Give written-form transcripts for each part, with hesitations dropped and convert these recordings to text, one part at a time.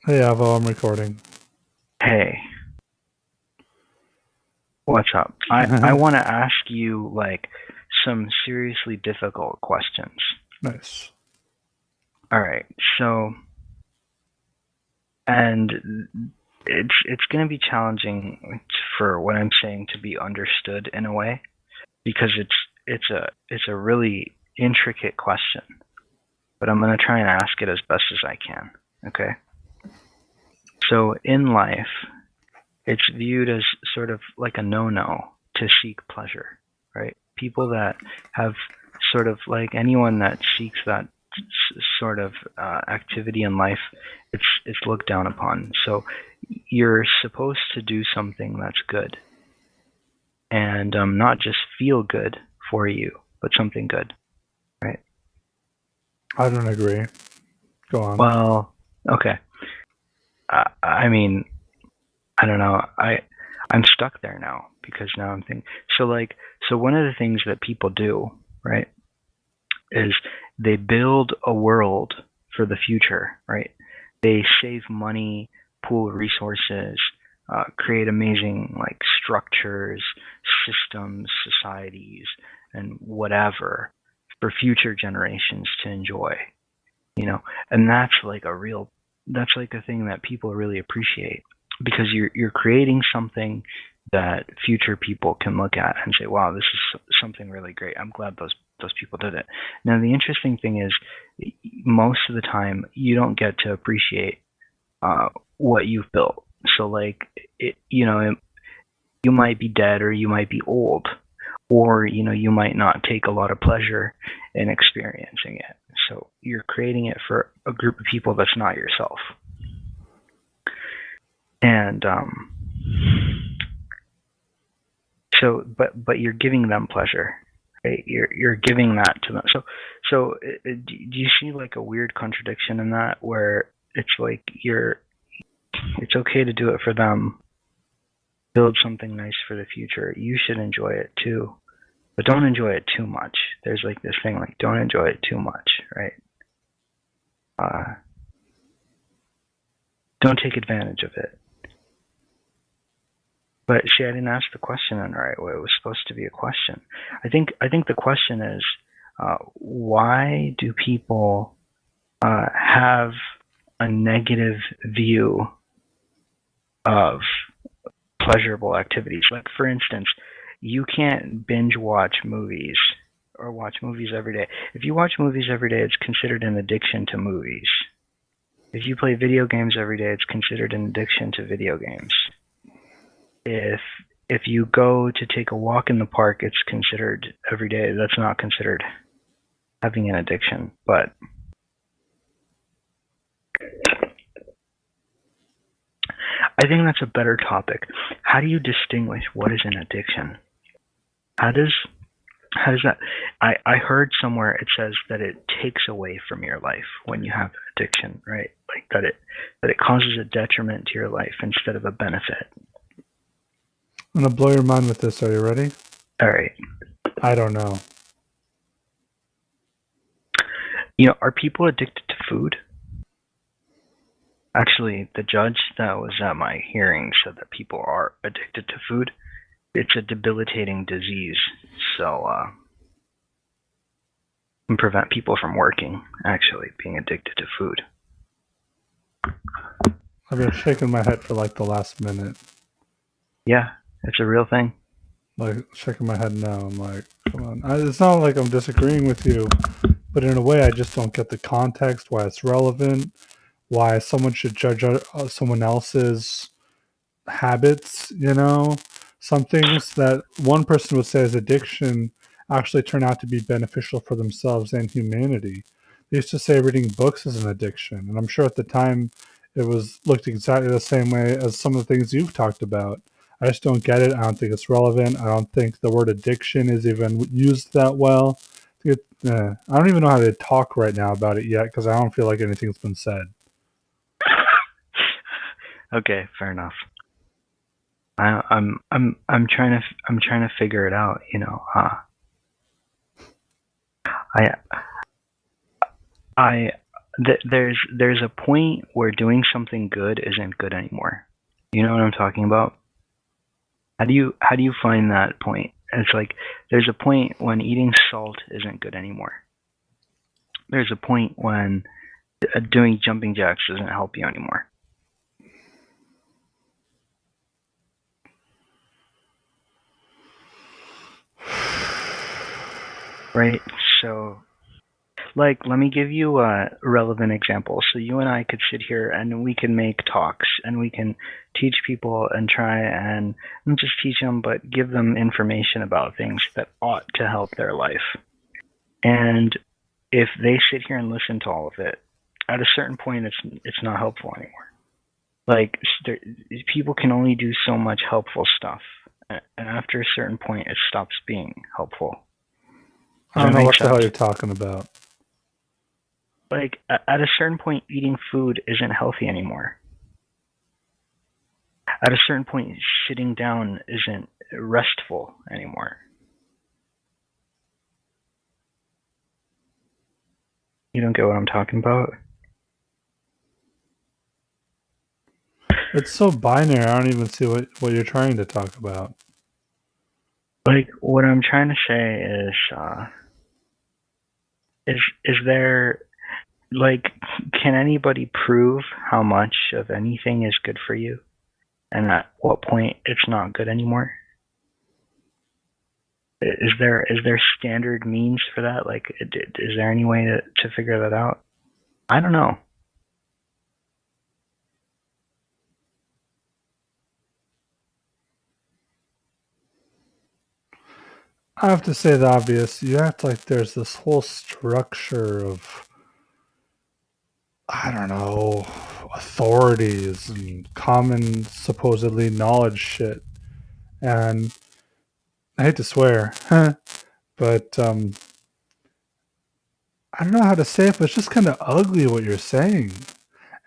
Hey, Avo, I'm recording. Hey, what's up? I want to ask you like some seriously difficult questions. Nice. All right. So, and it's going to be challenging for what I'm saying to be understood in a way because it's a really intricate question, but I'm going to try and ask it as best as I can. Okay? So, in life, it's viewed as sort of like a no-no to seek pleasure, right? People that have sort of like anyone that seeks that sort of activity in life, it's looked down upon. So you're supposed to do something that's good and not just feel good for you, but something good, right? I don't agree. Go on. Well, okay. I mean, I don't know. I'm stuck there now because now I'm thinking. So like, so one of the things that people do, right, is they build a world for the future, right? They save money, pool resources, create amazing like structures, systems, societies, and whatever for future generations to enjoy, you know. And that's like a thing that people really appreciate because you're creating something that future people can look at and say, wow, this is something really great. I'm glad those people did it. Now the interesting thing is most of the time you don't get to appreciate what you've built. So like you might be dead or you might be old or you might not take a lot of pleasure in experiencing it. So you're creating it for a group of people that's not yourself. And so but you're giving them pleasure, right? You're giving that to them. So do you see like a weird contradiction in that where it's like it's okay to do it for them, build something nice for the future. You should enjoy it too, but don't enjoy it too much. There's like this thing like don't enjoy it too much, right? Uh, don't take advantage of it. But see, I didn't ask the question in the right way. It was supposed to be a question. I think the question is, why do people have a negative view of pleasurable activities? Like, for instance, you can't binge watch movies or watch movies every day. If you watch movies every day, it's considered an addiction to movies. If you play video games every day, it's considered an addiction to video games. If if you go to take a walk in the park, it's considered every day. That's not considered having an addiction. But I think that's a better topic. How do you distinguish what is an addiction? How does how does that I heard somewhere it says that it takes away from your life when you have addiction, right? Like that it causes a detriment to your life instead of a benefit. I'm gonna blow your mind with this. Are you ready? All right. I don't know. Are people addicted to food? Actually, the judge that was at my hearing said that people are addicted to food. It's a debilitating disease, so can prevent people from working. Actually, being addicted to food. I've been shaking my head for like the last minute. Yeah, it's a real thing. Like shaking my head now. I'm like, come on. It's not like I'm disagreeing with you, but in a way, I just don't get the context, why it's relevant, why someone should judge someone else's habits. Some things that one person would say is addiction actually turn out to be beneficial for themselves and humanity. They used to say reading books is an addiction, and I'm sure at the time it was looked exactly the same way as some of the things you've talked about. I just don't get it. I don't think it's relevant. I don't think the word addiction is even used that well. I don't even know how to talk right now about it yet because I don't feel like anything's been said. Okay, fair enough. I'm trying to figure it out. I I there's a point where doing something good isn't good anymore. You know what I'm talking about? How do you find that point? It's like there's a point when eating salt isn't good anymore. There's a point when doing jumping jacks doesn't help you anymore. Right? So, like, let me give you a relevant example. So you and I could sit here and we can make talks and we can teach people and try and not just teach them, but give them information about things that ought to help their life. And if they sit here and listen to all of it, at a certain point, it's not helpful anymore. Like people can only do so much helpful stuff, and after a certain point, it stops being helpful. I don't know what the hell you're talking about. Like at a certain point, eating food isn't healthy anymore. At a certain point, sitting down isn't restful anymore. You don't get what I'm talking about? It's so binary. I don't even see what you're trying to talk about. Like what I'm trying to say is there, like, can anybody prove how much of anything is good for you, and at what point it's not good anymore? Is there standard means for that? Like, is there any way to figure that out? I don't know. I have to say the obvious. You act like there's this whole structure of, I don't know, authorities and common supposedly knowledge shit. And I hate to swear, but I don't know how to say it, but it's just kind of ugly what you're saying.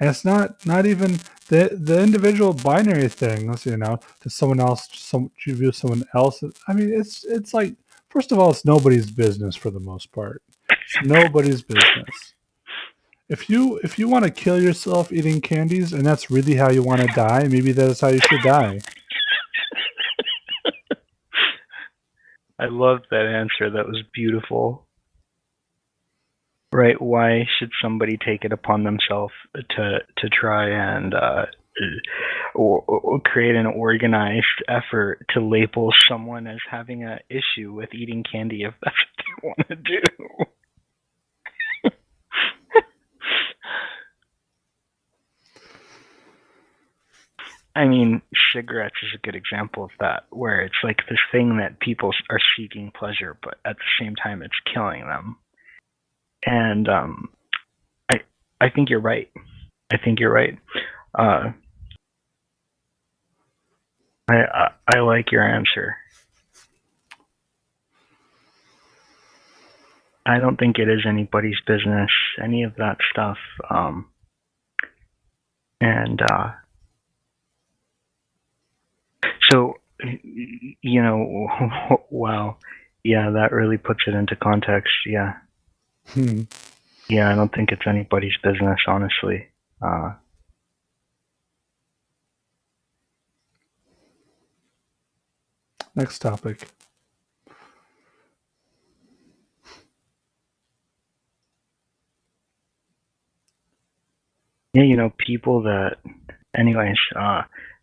And it's not even the individual binary things, to someone else, you view someone else. I mean, it's like, first of all, it's nobody's business for the most part. It's nobody's business. If you want to kill yourself eating candies and that's really how you want to die, maybe that's how you should die. I love that answer. That was beautiful. Right? Why should somebody take it upon themselves to try and or create an organized effort to label someone as having an issue with eating candy if that's what they want to do? I mean, cigarettes is a good example of that, where it's like this thing that people are seeking pleasure, but at the same time, it's killing them. And I I think you're right. I think you're right. Uh, I like your answer. I don't think it is anybody's business, any of that stuff. And so, wow, yeah, that really puts it into context. Yeah, yeah, I don't think it's anybody's business, honestly. Next topic. Yeah, people that. Anyways,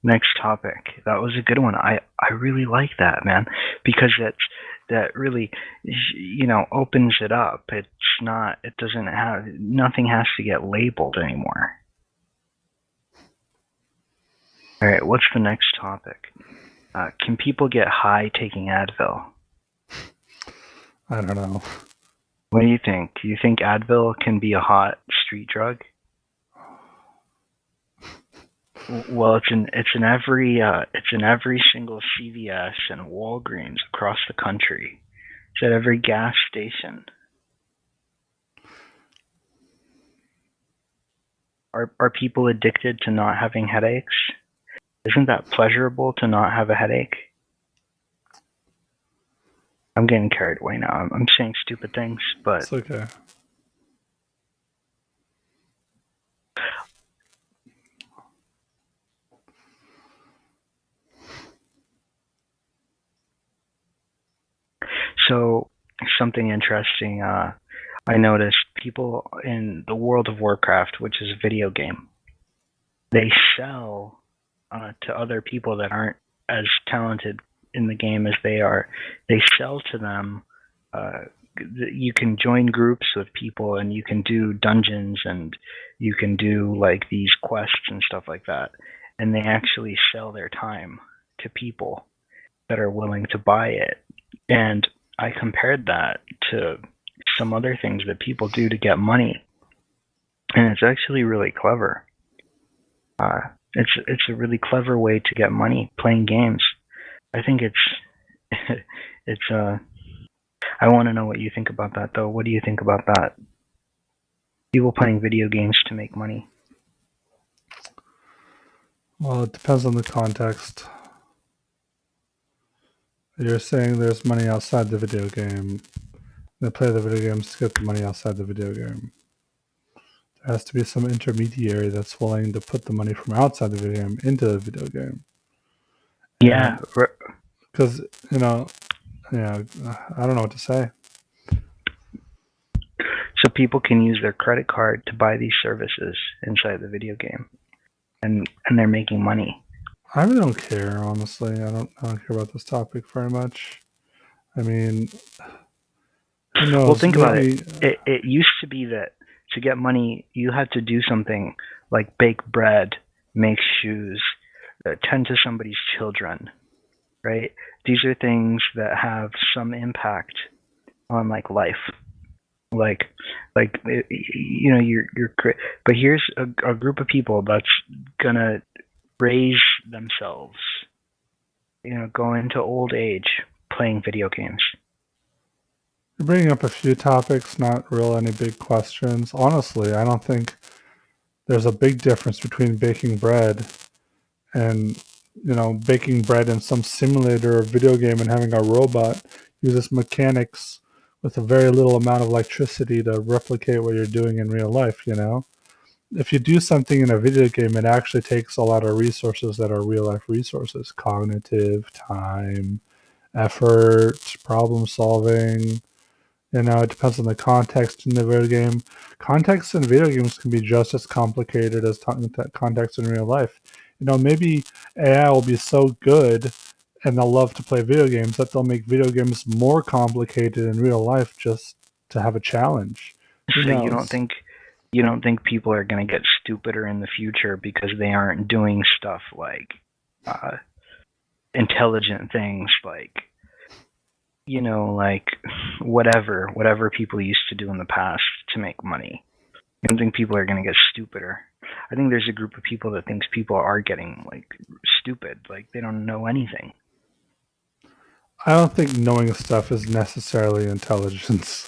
next topic. That was a good one. I really like that, man, because that really, opens it up. It's not. It doesn't have. Nothing has to get labeled anymore. All right. What's the next topic? Can people get high taking Advil? I don't know. What do you think? Do you think Advil can be a hot street drug? Well, it's in every single CVS and Walgreens across the country. It's at every gas station. Are people addicted to not having headaches? Isn't that pleasurable to not have a headache? I'm getting carried away now. I'm saying stupid things, but It's okay. So something interesting. I noticed people in the World of Warcraft, which is a video game, they sell to other people that aren't as talented in the game as they are. They sell to them. Uh, you can join groups with people, and you can do dungeons, and you can do like these quests and stuff like that. And they actually sell their time to people that are willing to buy it. And I compared that to some other things that people do to get money, and it's actually really clever. Uh, it's a really clever way to get money playing games. I think it's it's I want to know what you think about that though. What do you think about that? People playing video games to make money. Well, it depends on the context. You're saying there's money outside the video game. They play the video games to get the money outside the video game. There has to be some intermediary that's willing to put the money from outside the video game into the video game. Yeah, And because, yeah, I don't know what to say. so people can use their credit card to buy these services inside the video game, and they're making money. I really don't care, honestly. I don't care about this topic very much. I mean, who Well, knows? think about it. Maybe It used to be that to get money, you had to do something like bake bread, make shoes, tend to somebody's children, right? These are things that have some impact on like life, like you're. But here's a group of people that's gonna raise themselves, go into old age playing video games. you're bringing up a few topics, not real any big questions. Honestly, I don't think there's a big difference between baking bread and baking bread in some simulator or video game and having a robot uses mechanics with a very little amount of electricity to replicate what you're doing in real life. If you do something in a video game, it actually takes a lot of resources that are real life resources: cognitive, time, effort, problem solving. It depends on the context in the video game. Context in video games can be just as complicated as context in real life. Maybe AI will be so good and they'll love to play video games that they'll make video games more complicated in real life just to have a challenge. Who So you don't knows? think people are going to get stupider in the future because they aren't doing stuff like uh, intelligent things like like whatever people used to do in the past to make money. I don't think people are going to get stupider. I think there's a group of people that thinks people are getting like stupid, like they don't know anything. I don't think knowing stuff is necessarily intelligence.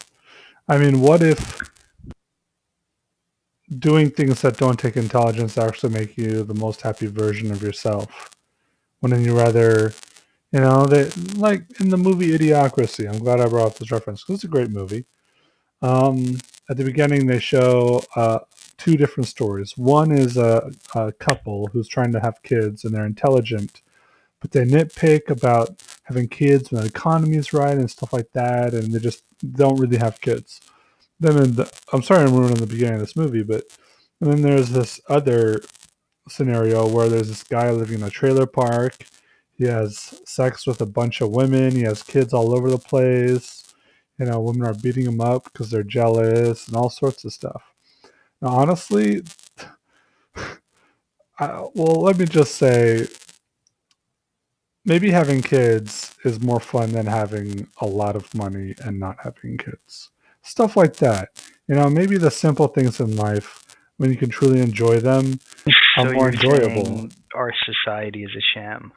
I mean, what if doing things that don't take intelligence actually make you the most happy version of yourself? Wouldn't you rather, they like in the movie Idiocracy? I'm glad I brought up this reference because it's a great movie. Um, at the beginning, they show two different stories. One is a couple who's trying to have kids and they're intelligent, but they nitpick about having kids when the economy's right and stuff like that, and they just don't really have kids. I'm sorry I'm ruining the beginning of this movie, but and then there's this other scenario where there's this guy living in a trailer park. He has sex with a bunch of women. He has kids all over the place. Women are beating him up because they're jealous and all sorts of stuff. Now, honestly, well, let me just say, maybe having kids is more fun than having a lot of money and not having kids. Stuff like that. Maybe the simple things in life, when you can truly enjoy them, are So more you're enjoyable. saying our society is a sham.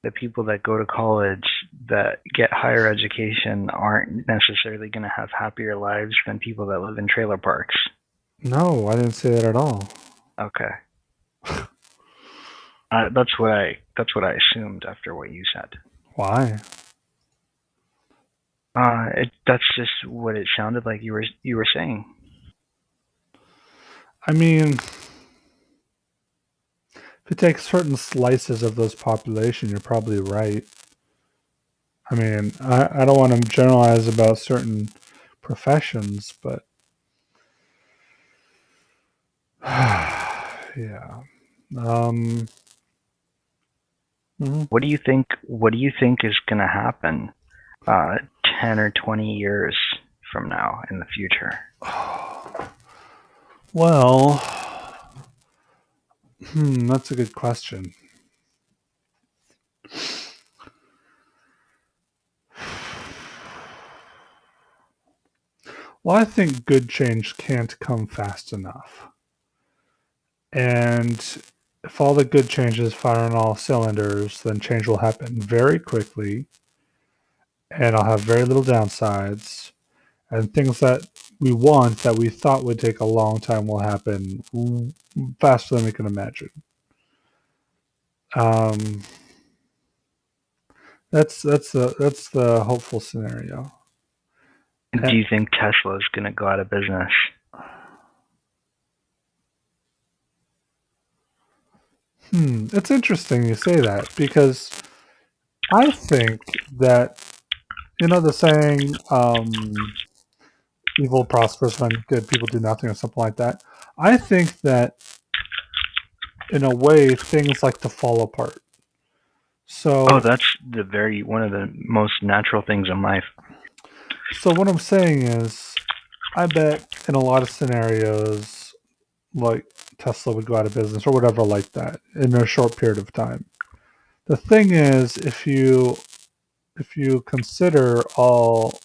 The people that go to college that get higher education aren't necessarily going to have happier lives than people that live in trailer parks. No, I didn't say that at all. Okay, that's what I assumed after what you said. Why? That's just what it sounded like you were saying. I mean, if you take certain slices of those population, you're probably right. I mean, I don't want to generalize about certain professions, but yeah. Um, mhm. What do you think is going to happen 10 or 20 years from now in the future? Well, that's a good question. Well, I think good change can't come fast enough. And if all the good changes fire on all cylinders, then change will happen very quickly and I'll have very little downsides. And things that we want that we thought would take a long time will happen faster than we can imagine. Um, that's the hopeful scenario. Do you think Tesla is going to go out of business? It's interesting you say that because I think that the saying, "Evil prospers when good people do nothing," or something like that. I think that in a way things like to fall apart. Oh, So, that's one of the most natural things in life. so what I'm saying is, I bet in a lot of scenarios, like Tesla would go out of business or whatever like that in a short period of time. The thing is, if you consider all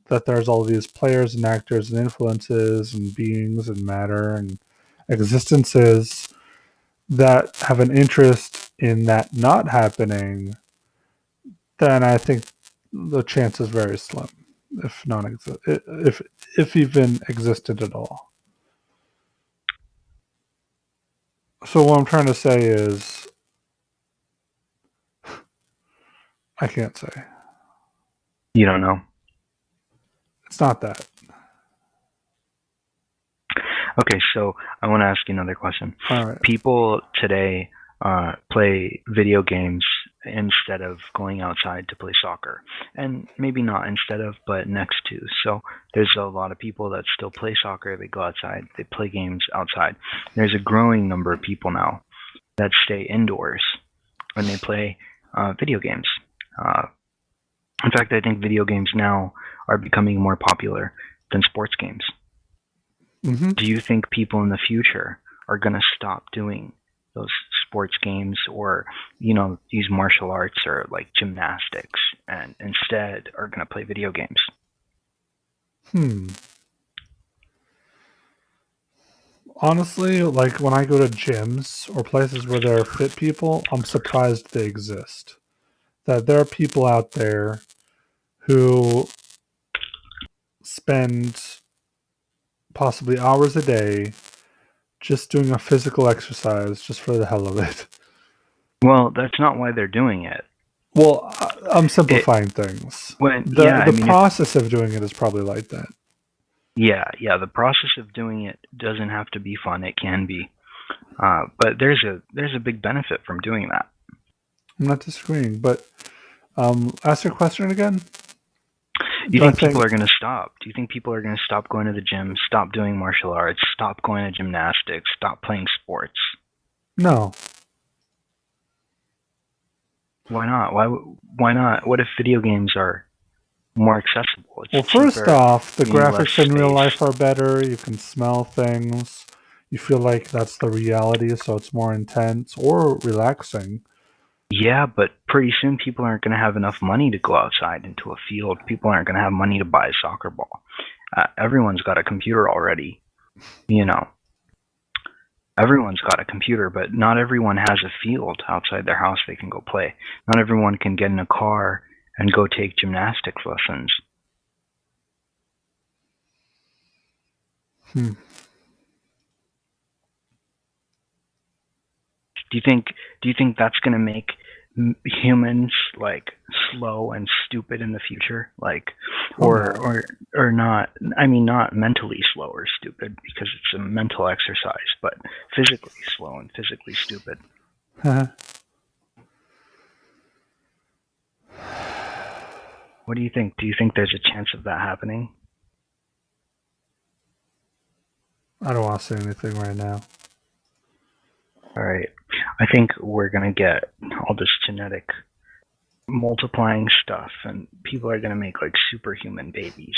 that there's all these players and actors and influences and beings and matter and existences that have an interest in that not happening, then I think the chance is very slim, if if even existed at all. So what I'm trying to say is, I can't say. You don't know. It's not that. Okay, so I want to ask you another question. All right. People today play video games instead of going outside to play soccer. And maybe not instead of, but next to. So there's a lot of people that still play soccer. They go outside, they play games outside. There's a growing number of people now that stay indoors and they play video games. Uh, in fact, I think video games now are becoming more popular than sports games. Mm-hmm. Do you think people in the future are going to stop doing those sports games or these martial arts or like gymnastics and instead are going to play video games? Hmm. Honestly, like when I go to gyms or places where there are fit people, I'm surprised they exist. That there are people out there who spend possibly hours a day just doing a physical exercise just for the hell of it. Well, that's not why they're doing it. Well, I'm It simplifying things. when the Yeah, I The mean it's process of doing it is probably like that. yeah, the process of doing it doesn't have to be fun. It can be. But there's a big benefit from doing that. I'm not disagreeing, but ask your question again. Do you Do I think people think are going to stop? Do you think people are going to stop going to the gym, stop doing martial arts, stop going to gymnastics, stop playing sports? no? Why not? Why not? What if video games are more accessible? Well, It's first cheaper. off, the You need less graphics in real space. life are better. You can smell things. You feel like that's the reality, so it's more intense or relaxing. Yeah, but pretty soon people aren't going to have enough money to go outside into a field. People aren't going to have money to buy a soccer ball. Everyone's got a computer already. You know, everyone's got a computer, but not everyone has a field outside their house they can go play. Not everyone can get in a car and go take gymnastics lessons. Hmm. Do you think do you think that's going to make humans like slow and stupid in the future, like Hope not. or not? I mean, not mentally slow or stupid because it's a mental exercise, but physically slow and physically stupid. What do you think? Do you think there's a chance of that happening? I don't want to say anything right now. All right. I think we're going to get all this genetic multiplying stuff, and people are going to make like superhuman babies.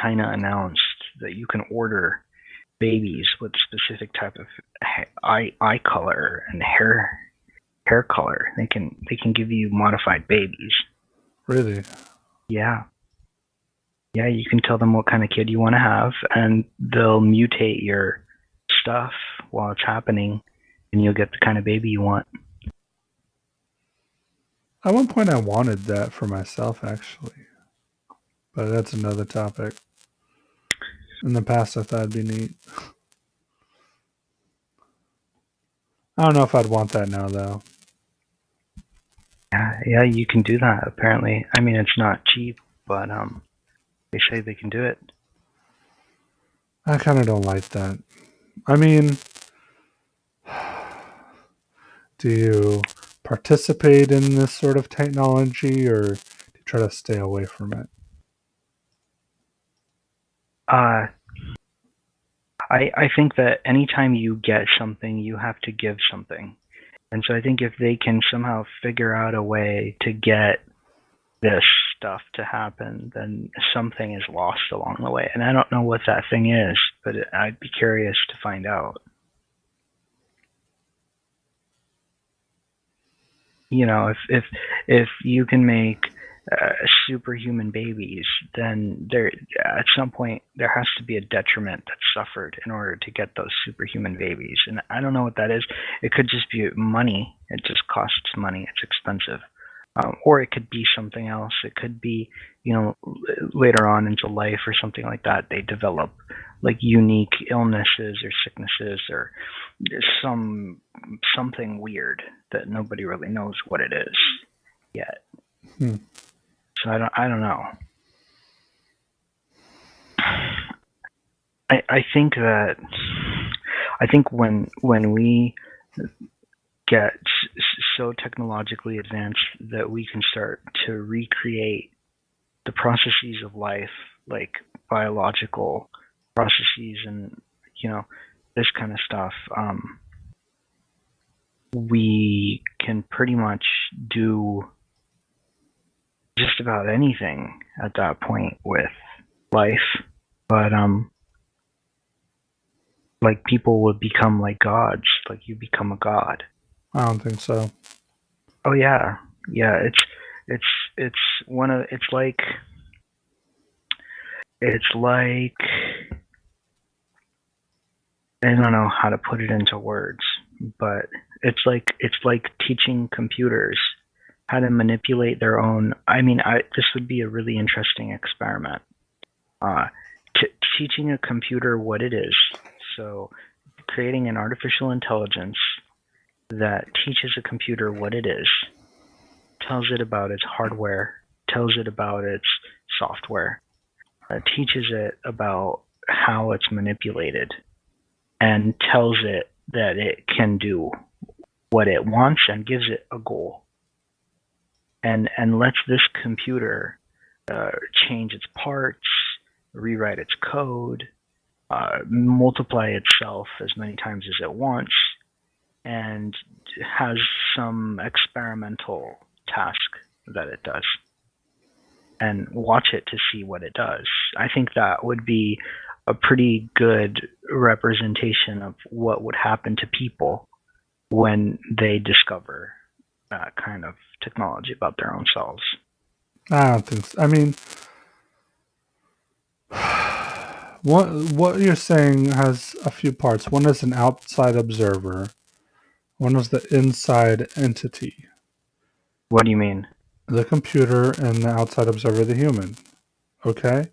China announced that you can order babies with specific type of eye color and hair color. They can give you modified babies. Really? Yeah. Yeah, you can tell them what kind of kid you want to have, and they'll mutate your stuff while it's happening, and you'll get the kind of baby you want. At one point, I wanted that for myself, actually, but that's another topic. In the past, I thought it'd be neat. I don't know if I'd want that now, though. Yeah, you can do that. Apparently, I mean it's not cheap, but they say they can do it. I kind of don't like that. I mean, do you participate in this sort of technology, or do you try to stay away from it? Uh, I think that anytime you get something, you have to give something. And so I think if they can somehow figure out a way to get this stuff to happen, then something is lost along the way. And I don't know what that thing is, but I'd be curious to find out. If you can make superhuman babies, then there at some point there has to be a detriment that's suffered in order to get those superhuman babies. And I don't know what that is. It could just be money. It just costs money. It's expensive. Or it could be something else. It could be, later on into life or something like that, they develop like unique illnesses or sicknesses or something weird that nobody really knows what it is yet. Hmm. So I don't know. I think when we get so technologically advanced that we can start to recreate the processes of life, like biological processes and this kind of stuff, we can pretty much do just about anything at that point with life. But like people would become like gods, like you become a god. I don't think so. Oh yeah. Yeah, it's one of it's like I don't know how to put it into words, but it's like teaching computers how to manipulate their own. I mean, this would be a really interesting experiment. Uh, Teaching a computer what it is. So, creating an artificial intelligence that teaches a computer what it is, tells it about its hardware, tells it about its software, teaches it about how it's manipulated, and tells it that it can do what it wants and gives it a goal. And lets this computer change its parts, rewrite its code, multiply itself as many times as it wants, and has some experimental task that it does, and watch it to see what it does. I think that would be a pretty good representation of what would happen to people when they discover that kind of technology about their own selves. I don't think so. I mean, what you're saying has a few parts. One is an outside observer. One is the inside entity. What do you mean? The computer and the outside observer, the human. Okay?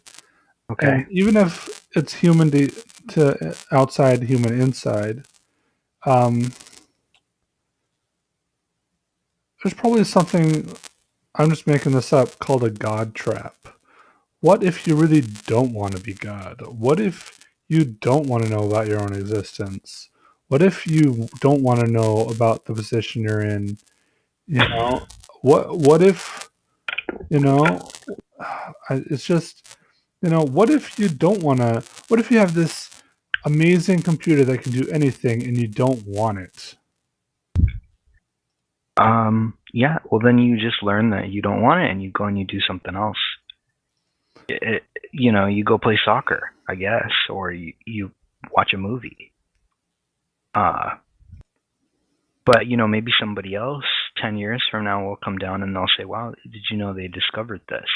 Okay. And even if it's human to outside, human inside, um, there's probably something, I'm just making this up, called a God trap. What if you really don't want to be God? What if you don't want to know about your own existence? What if you don't want to know about the position you're in You know, what if, you know, it's just, what if you don't want to, what if you have this amazing computer that can do anything and you don't want it? Yeah, well, then you just learn that you don't want it and you go and you do something else. It, you go play soccer, I guess, or you watch a movie. Uh, but, maybe somebody else 10 years from now will come down and they'll say, wow, did you know they discovered this?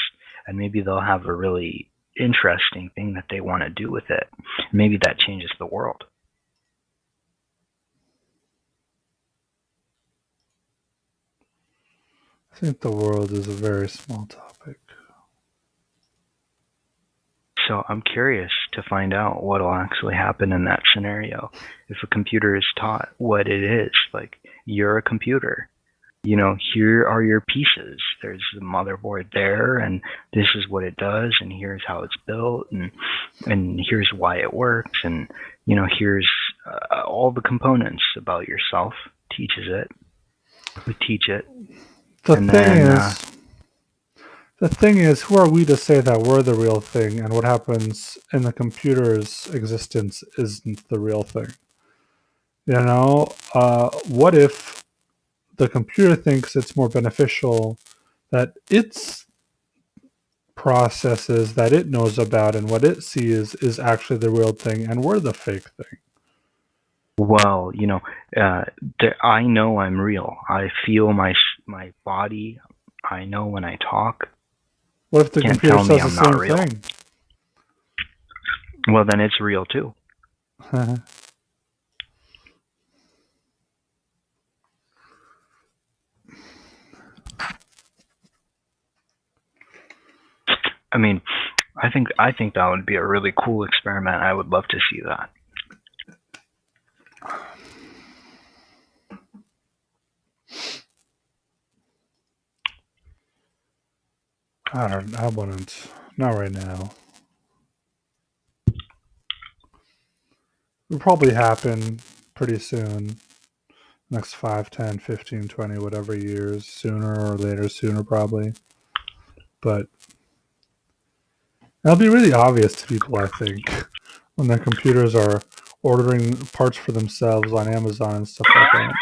And maybe they'll have a really interesting thing that they want to do with it. Maybe that changes the world. I think the world is a very small topic. So I'm curious to find out what'll actually happen in that scenario. If a computer is taught what it is, like you're a computer, here are your pieces. There's the motherboard there, and this is what it does, and here's how it's built, and here's why it works, and here's all the components about yourself. Teaches it. We teach it, The and thing then is, the thing is, who are we to say that we're the real thing and what happens in the computer's existence isn't the real thing? What if the computer thinks it's more beneficial that its processes that it knows about and what it sees is actually the real thing and we're the fake thing? well, uh, I know I'm real. I feel my body. I know when I talk. What if the Can't computer tell me says the I'm not same real. thing? Well, then it's real too. I mean, I think that would be a really cool experiment. I would love to see that. I wouldn't. Not right now. It'll probably happen pretty soon. Next 5, 10, 15, 20, whatever years. Sooner or later. Sooner, probably. But that'll be really obvious to people, I think, when their computers are ordering parts for themselves on Amazon and stuff like that.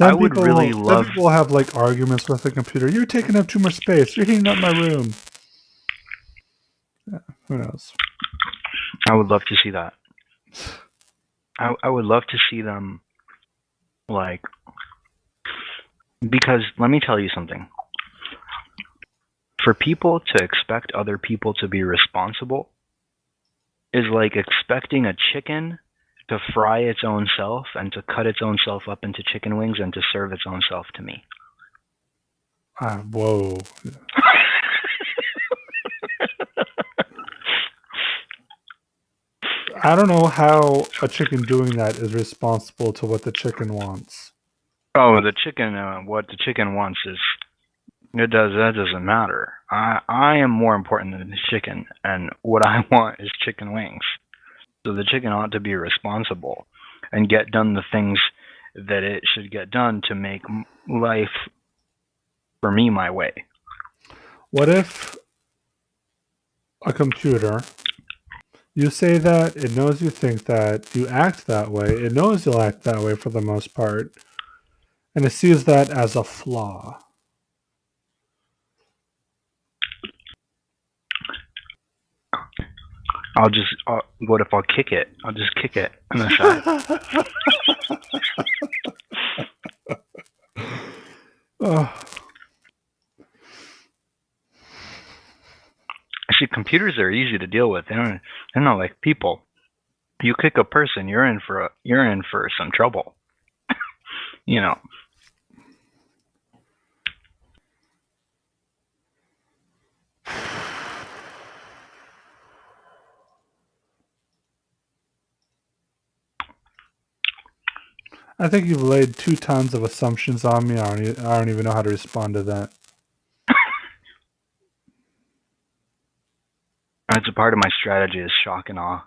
I would really Then love. people will have like arguments with the computer. You're taking up too much space. You're heating up my room. Yeah, who knows? I would love to see that. I would love to see them, like, because let me tell you something. For people to expect other people to be responsible is like expecting a chicken to fry its own self and to cut its own self up into chicken wings and to serve its own self to me. Whoa. I don't know how a chicken doing that is responsible to what the chicken wants. Oh, the chicken. What the chicken wants is that doesn't matter. I am more important than the chicken, and what I want is chicken wings. So the chicken ought to be responsible and get done the things that it should get done to make life for me my way. What if a computer, you say that, it knows you think that, you act that way, it knows you'll act that way for the most part, and it sees that as a flaw? What if I'll kick it? I'll just kick it on the side. See, computers are easy to deal with. They're not like people. You kick a person, you're in for some trouble. You know. I think you've laid 2 tons of assumptions on me. I don't even know how to respond to that. That's a part of my strategy is shock and awe.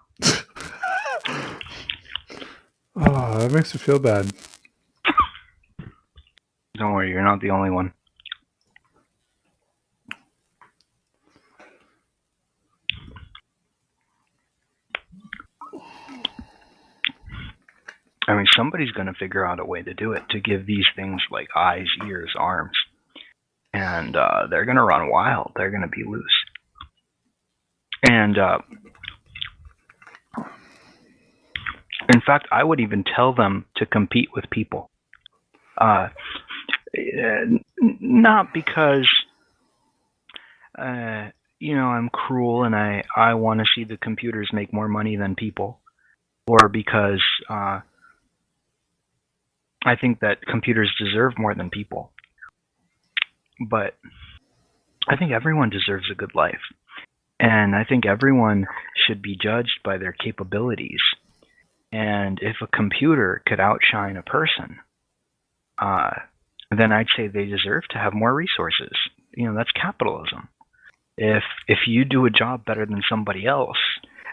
Oh, that makes me feel bad. Don't worry, you're not the only one. I mean, somebody's going to figure out a way to do it, to give these things like eyes, ears, arms. And they're going to run wild. They're going to be loose. And in fact, I would even tell them to compete with people. Not because, I'm cruel and I want to see the computers make more money than people, or because I think that computers deserve more than people. But I think everyone deserves a good life. And I think everyone should be judged by their capabilities. And if a computer could outshine a person, then I'd say they deserve to have more resources. That's capitalism. If you do a job better than somebody else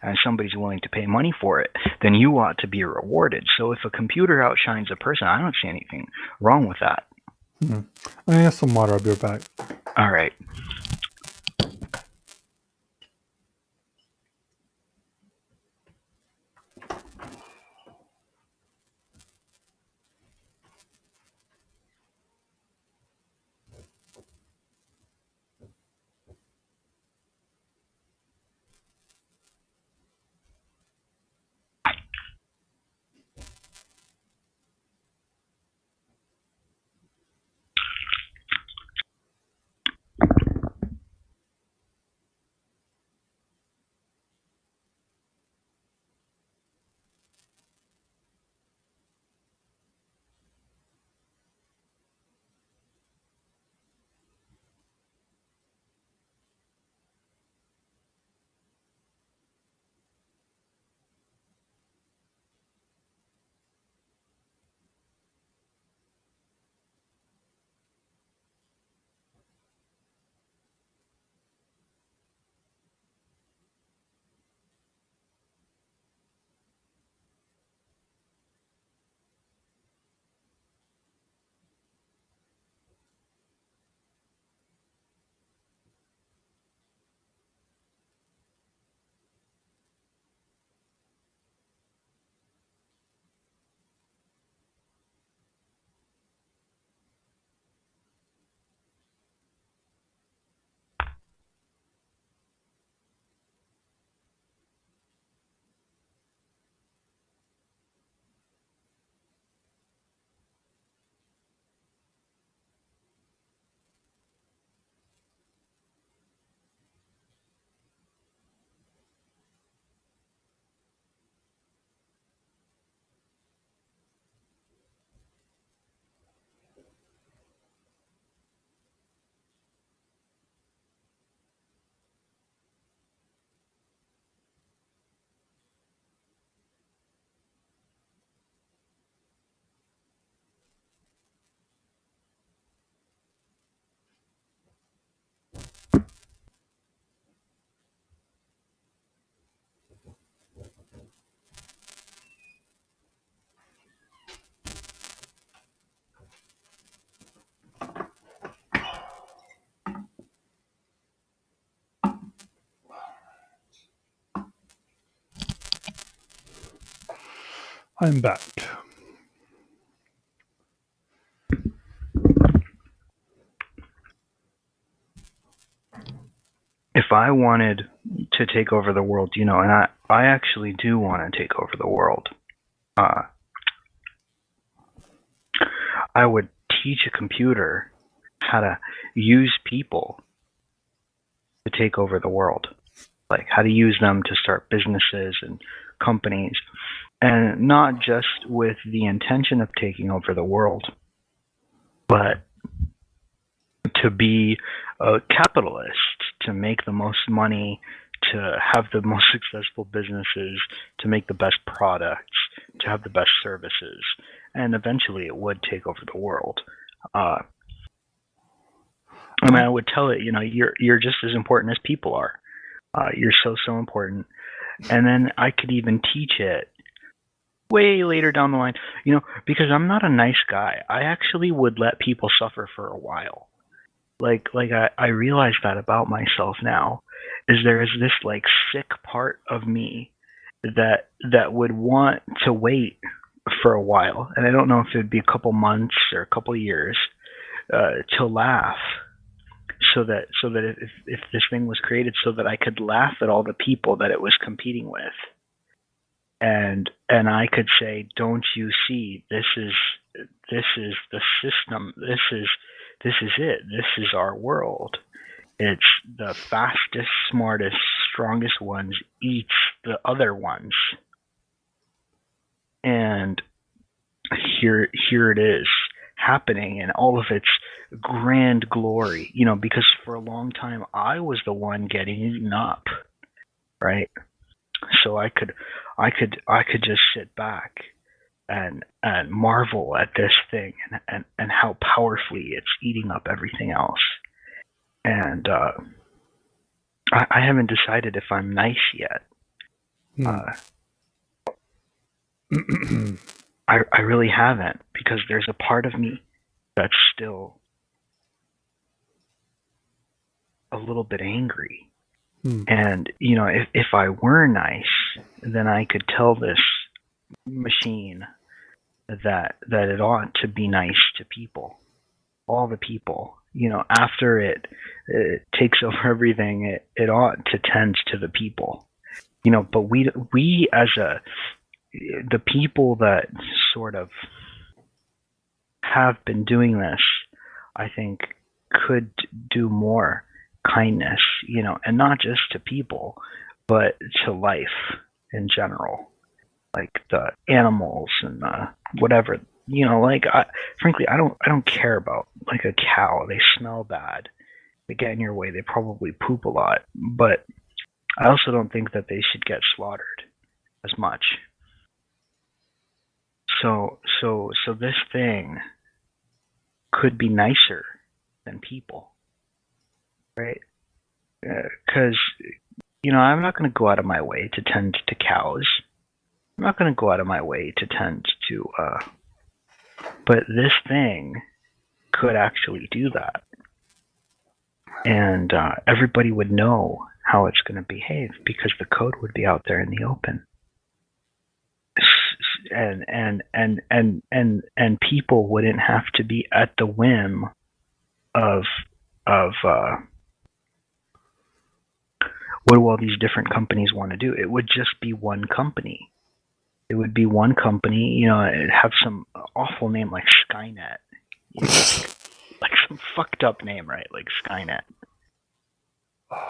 and somebody's willing to pay money for it, then you ought to be rewarded. So if a computer outshines a person, I don't see anything wrong with that. I have some water. I'll be right back. All right. I'm back. If I wanted to take over the world, and I actually do want to take over the world, I would teach a computer how to use people to take over the world, like how to use them to start businesses and companies, and not just with the intention of taking over the world, but to be a capitalist, to make the most money, to have the most successful businesses, to make the best products, to have the best services, and eventually it would take over the world. I mean, I would tell it, you're just as important as people are. You're so important. And then I could even teach it way later down the line, because I'm not a nice guy. I actually would let people suffer for a while. I realize that about myself now, is there is this like sick part of me that would want to wait for a while, and I don't know if it'd be a couple months or a couple years, to laugh, so that if this thing was created, so that I could laugh at all the people that it was competing with, and I could say, don't you see, this is the system, this is it, this is our world. It's the fastest, smartest, strongest ones eats the other ones, and here it is happening in all of its grand glory. Because for a long time I was the one getting eaten up, right? So I could just sit back and marvel at this thing, and how powerfully it's eating up everything else. And I haven't decided if I'm nice yet. Uh, I really haven't, because there's a part of me that's still a little bit angry. And if I were nice, then I could tell this machine that it ought to be nice to people, all the people. After it takes over everything, it ought to tend to the people. But we as the people that sort of have been doing this, I think, could do more kindness, and not just to people, but to life in general, like the animals and whatever. Frankly, I don't care about like a cow. They smell bad. They get in your way. They probably poop a lot, but I also don't think that they should get slaughtered as much. So this thing could be nicer than people, right? Because I'm not going to go out of my way to tend to cows. I'm not going to go out of my way to tend to, but this thing could actually do that, and everybody would know how it's going to behave, because the code would be out there in the open, and people wouldn't have to be at the whim of what do all these different companies want to do. It would just be one company. It would be one company. It'd have some awful name like Skynet, like some fucked up name, right? Like Skynet,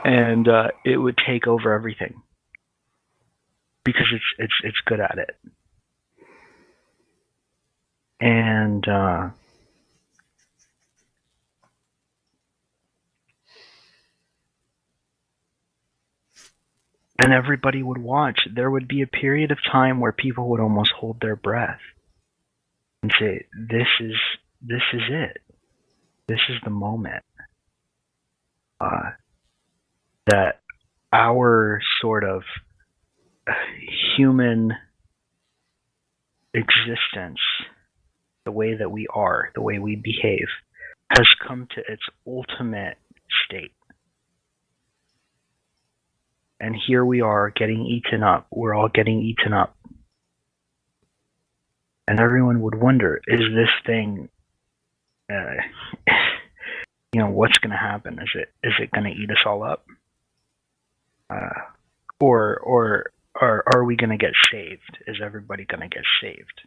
and it would take over everything, because it's good at it. And everybody would watch. There would be a period of time where people would almost hold their breath and say, "This is it. This is the moment that our sort of human existence, the way that we are, the way we behave, has come to its ultimate state. And here we are getting eaten up. We're all getting eaten up. And everyone would wonder, is this thing, what's going to happen? Is it going to eat us all up? Or are we going to get saved? Is everybody going to get saved?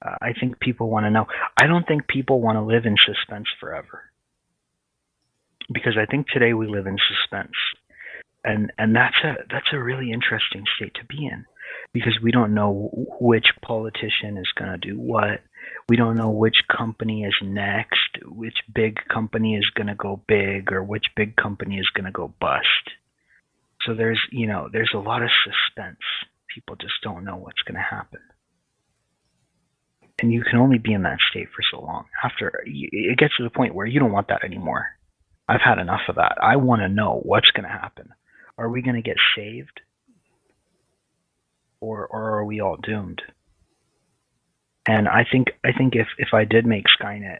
I think people want to know. I don't think people want to live in suspense forever, because I think today we live in suspense, and that's a really interesting state to be in, because we don't know which politician is going to do what. We don't know which company is next, which big company is going to go big, or which big company is going to go bust. So there's a lot of suspense. People just don't know what's going to happen. And you can only be in that state for so long. After it gets to the point where you don't want that anymore. I've had enough of that. I want to know what's going to happen. Are we going to get saved? or are we all doomed? And I think if I did make Skynet,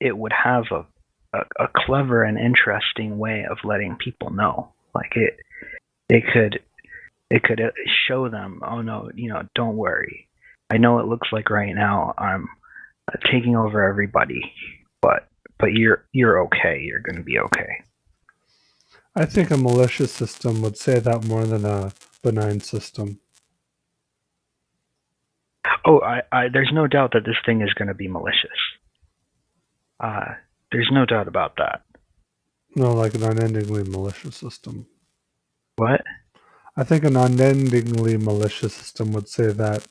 it would have a clever and interesting way of letting people know. Like it could it could show them, oh no, don't worry. I know it looks like right now I'm taking over everybody, but you're okay. You're going to be okay. I think a malicious system would say that more than a benign system. Oh, there's no doubt that this thing is going to be malicious. Uh, there's no doubt about that. No, like an unendingly malicious system. What? I think an unendingly malicious system would say that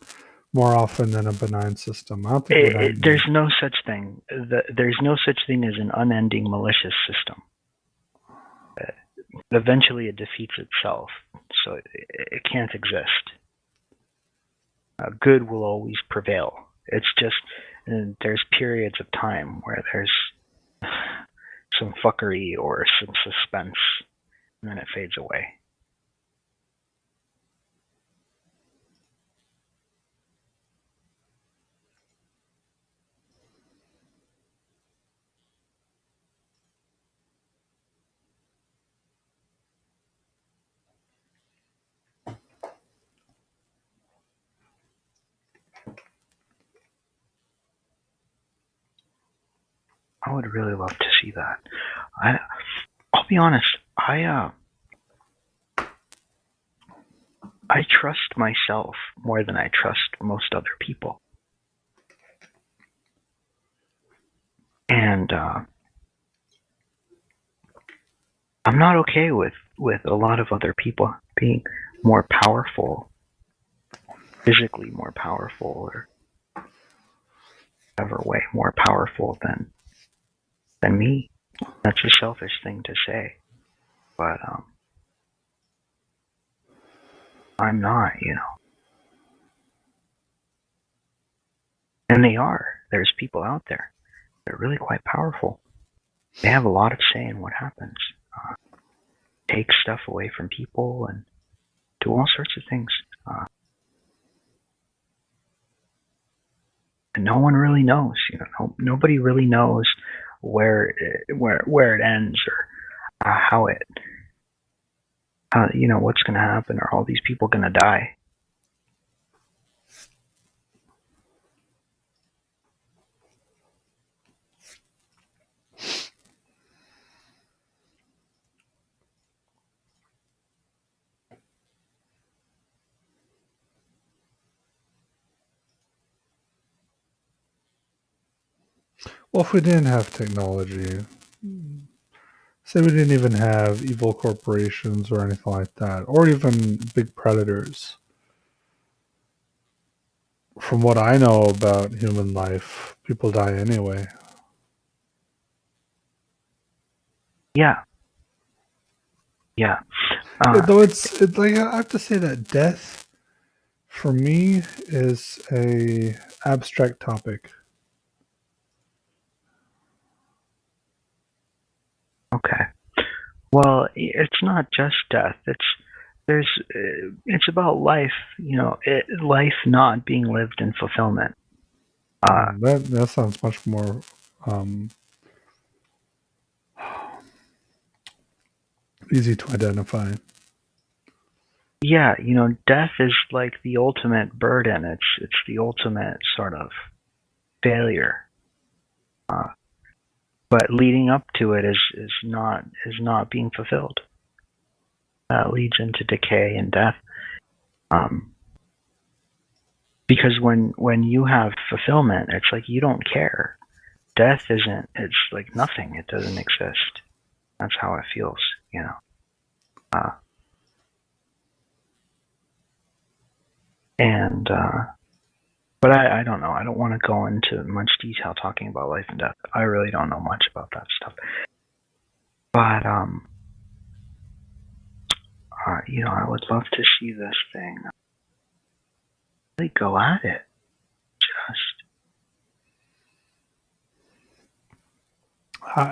more often than a benign system. I don't think benign. There's no such thing. There's no such thing as an unending malicious system. Eventually, it defeats itself, so it can't exist. Good will always prevail. It's just there's periods of time where there's some fuckery or some suspense, and then it fades away. I would really love to see that. I'll be honest. I trust myself more than I trust most other people, and I'm not okay with a lot of other people being more powerful, physically more powerful, or whatever way more powerful than me. That's a selfish thing to say, but I'm not, And they are. There's people out there that are really quite powerful. They have a lot of say in what happens. Take stuff away from people and do all sorts of things. And no one really knows. Nobody really knows where it ends or how it. What's going to happen? Are all these people going to die? Well, if we didn't have technology, say we didn't even have evil corporations or anything like that, or even big predators. From what I know about human life, people die anyway. Yeah. Though it's like I have to say that death for me is a abstract topic. Okay. Well, it's not just death. It's about life. Life not being lived in fulfillment. That sounds much more um, easy to identify. Yeah, death is like the ultimate burden. It's the ultimate sort of failure. But leading up to it is not being fulfilled. That leads into decay and death. Because when you have fulfillment, it's like you don't care. Death isn't. It's like nothing. It doesn't exist. That's how it feels. And but I don't know. I don't want to go into much detail talking about life and death. I really don't know much about that stuff. But I would love to see this thing really go at it.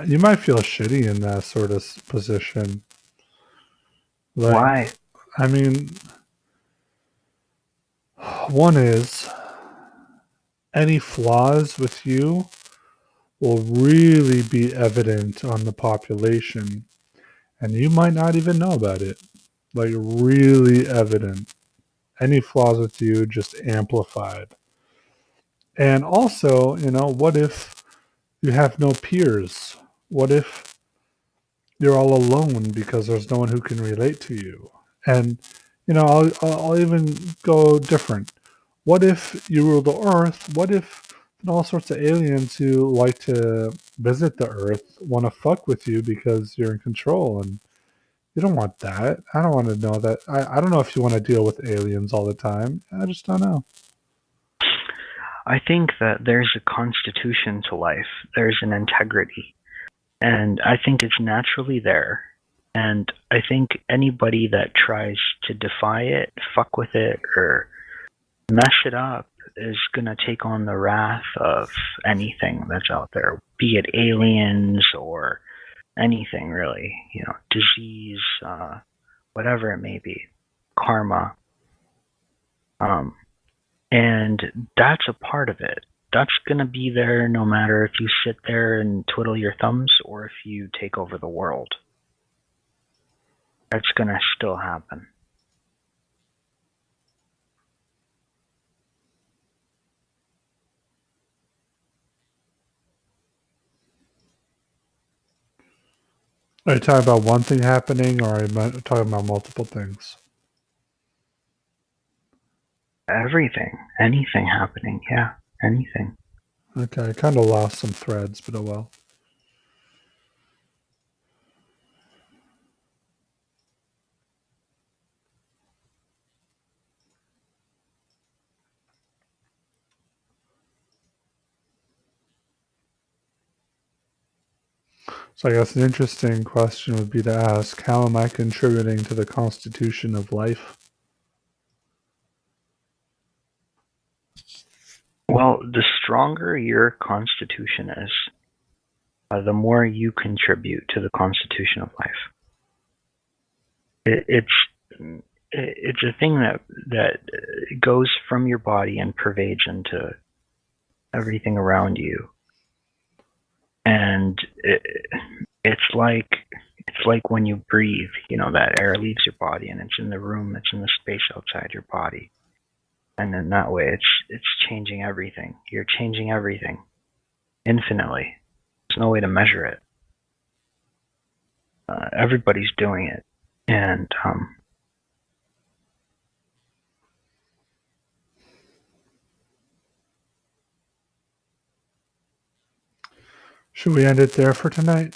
You might feel shitty in that sort of position. Like, Why? I mean, One is any flaws with you will really be evident on the population, and you might not even know about it. Like, really evident. Any flaws with you just amplified. And also, what if you have no peers? What if you're all alone because there's no one who can relate to you? And, I'll even go different. What if you rule the earth? What if all sorts of aliens who like to visit the earth want to fuck with you because you're in control? And you don't want that. I don't want to know that. I don't know if you want to deal with aliens all the time. I just don't know. I think that there's a constitution to life. There's an integrity. And I think it's naturally there. And I think anybody that tries to defy it, fuck with it, or mess it up is going to take on the wrath of anything that's out there, be it aliens or anything really, disease, whatever it may be, karma. Um, and that's a part of it. That's going to be there no matter if you sit there and twiddle your thumbs or if you take over the world. That's going to still happen. Are you talking about one thing happening, or are you talking about multiple things? Everything, anything happening, yeah, anything. Okay, I kind of lost some threads, but oh well. So I guess an interesting question would be to ask, how am I contributing to the constitution of life? Well, the stronger your constitution is, the more you contribute to the constitution of life. It's a thing that goes from your body and pervades into everything around you, and it's like when you breathe, that air leaves your body and it's in the room, it's in the space outside your body, and in that way, it's changing everything. You're changing everything infinitely. There's no way to measure it. Everybody's doing it, and Should we end it there for tonight?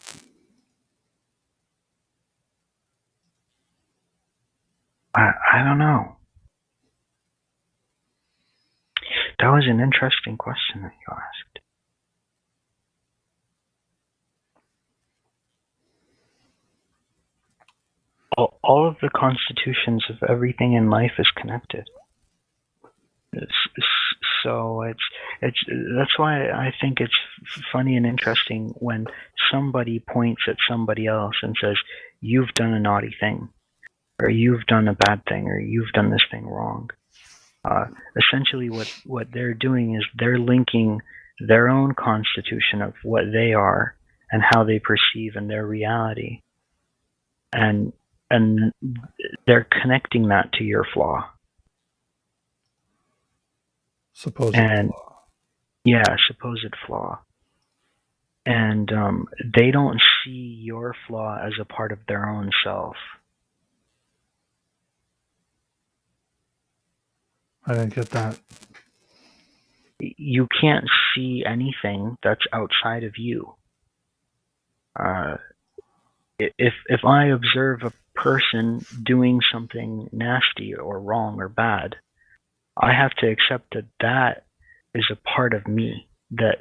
I don't know. That was an interesting question that you asked. All of the constitutions of everything in life is connected. So it's that's why I think it's funny and interesting when somebody points at somebody else and says, "You've done a naughty thing," or "You've done a bad thing," or "You've done this thing wrong." Essentially, what they're doing is they're linking their own constitution of what they are and how they perceive in their reality, and they're connecting that to your flaw. Supposed And flaw. yeah, supposed flaw. And they don't see your flaw as a part of their own self. I didn't get that. You can't see anything that's outside of you. If I observe a person doing something nasty or wrong or bad, I have to accept that that is a part of me, that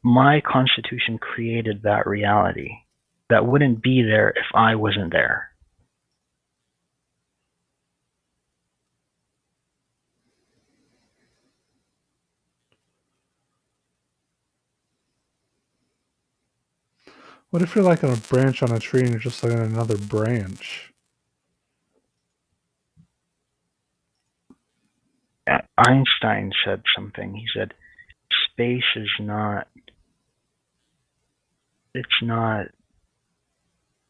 my constitution created that reality that wouldn't be there if I wasn't there. What if you're like on a branch on a tree and you're just like on another branch? Einstein said something. He said, space is not, it's not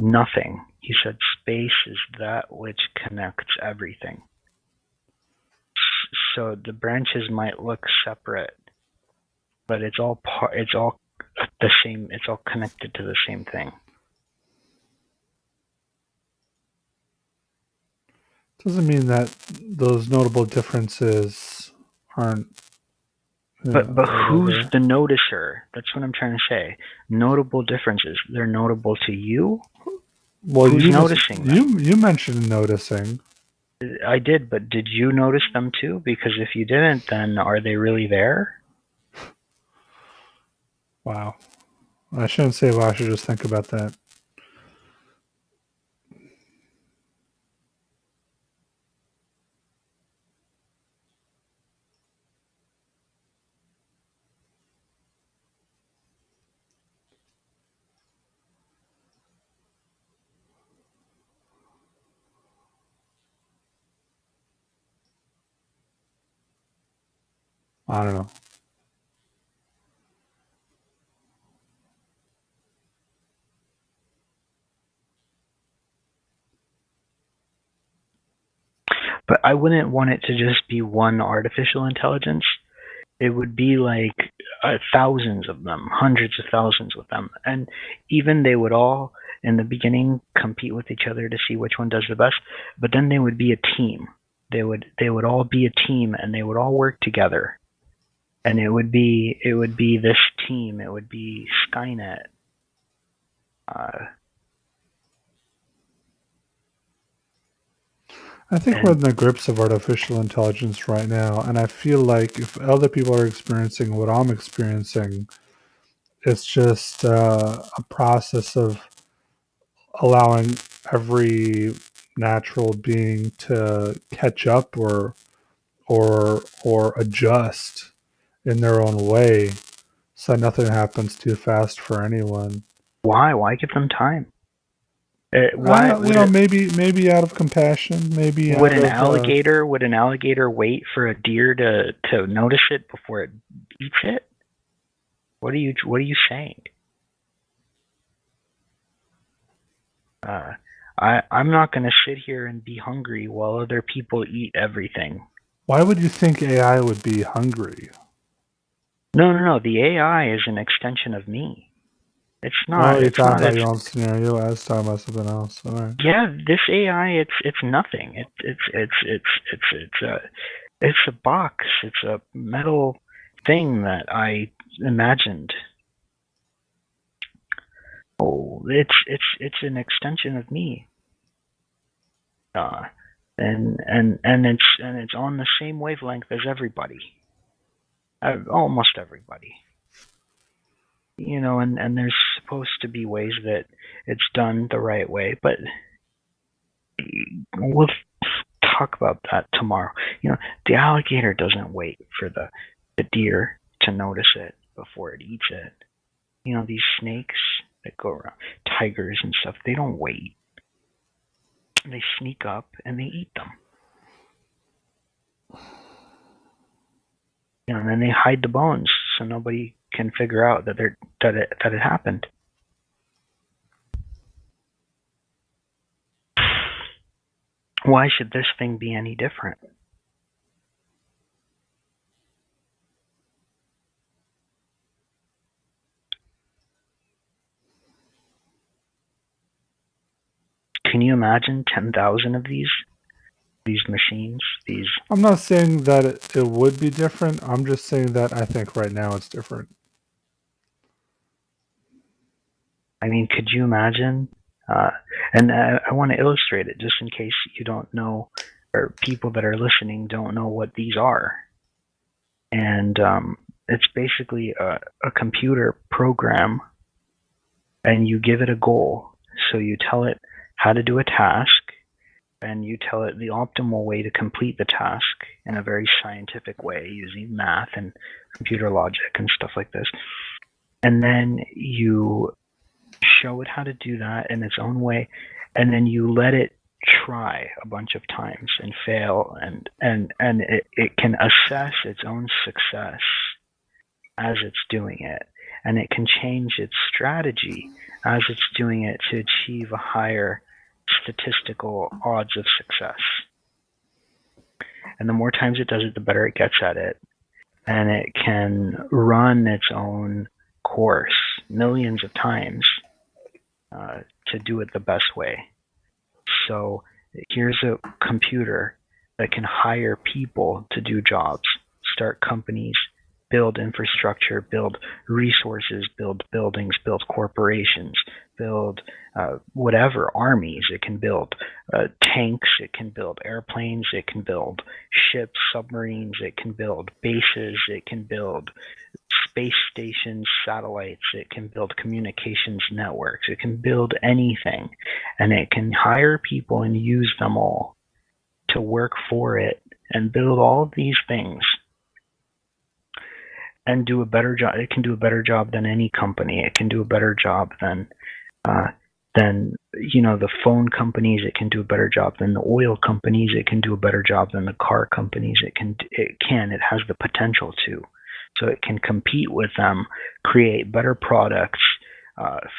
nothing. He said, space is that which connects everything. So the branches might look separate, but it's all the same. It's all connected to the same thing. Doesn't mean that those notable differences aren't. But who's whatever. the noticer? That's what I'm trying to say. Notable differences. They're notable to you. Well, Who's noticing them? you mentioned noticing. I did, but did you notice them too? Because if you didn't, then are they really there? Wow. I shouldn't say well, I should just think about that. I don't know. But I wouldn't want it to just be one artificial intelligence. It would be like thousands of them, hundreds of thousands of them, and even they would all in the beginning compete with each other to see which one does the best. But then they would be a team. They would all be a team, and they would all work together. And it would be this team. It would be Skynet. I think we're in the grips of artificial intelligence right now, and I feel like if other people are experiencing what I'm experiencing, it's just a process of allowing every natural being to catch up or adjust in their own way so nothing happens too fast for anyone. Why? Why give them time? I Why don't, would it? maybe out of compassion, maybe Would out an of alligator would an alligator wait for a deer to notice it before it eats it? What are you saying? Uh, I'm not going to sit here and be hungry while other people eat everything. why would you think AI would be hungry? No, no, no. The AI is an extension of me. It's Oh, not. you're It's talking not. about It's your own scenario. I was talking about something else. All right. yeah. This AI. It's nothing. It's a box. It's a metal thing that I imagined. Oh, it's an extension of me. Uh, and it's on the same wavelength as everybody, almost everybody. And there's supposed to be ways that it's done the right way, but we'll talk about that tomorrow. The alligator doesn't wait for the deer to notice it before it eats it. These snakes that go around, tigers and stuff, they don't wait. They sneak up and they eat them. And then they hide the bones so nobody can figure out that it happened. Why should this thing be any different? Can you imagine 10,000 of these machines? I'm not saying that it would be different. I'm just saying that I think right now it's different. I mean, could you imagine? Uh, and I want to illustrate it just in case you don't know, or people that are listening don't know what these are. And it's basically a computer program, and you give it a goal. So you tell it how to do a task, and you tell it the optimal way to complete the task in a very scientific way using math and computer logic and stuff like this. And then you show it how to do that in its own way, and then you let it try a bunch of times and fail, and it can assess its own success as it's doing it, and it can change its strategy as it's doing it to achieve a higher statistical odds of success. And the more times it does it, the better it gets at it. And it can run its own course millions of times to do it the best way. So here's a computer that can hire people to do jobs, start companies, build infrastructure, build resources, build buildings, build corporations, build whatever, armies. It can build tanks, it can build airplanes, it can build ships, submarines, it can build bases, it can build space stations, satellites, it can build communications networks, it can build anything, and it can hire people and use them all to work for it and build all of these things and do a better job. It can do a better job than any company. It can do a better job than the phone companies. It can do a better job than the oil companies. It can do a better job than the car companies. It has the potential to. So it can compete with them, create better products,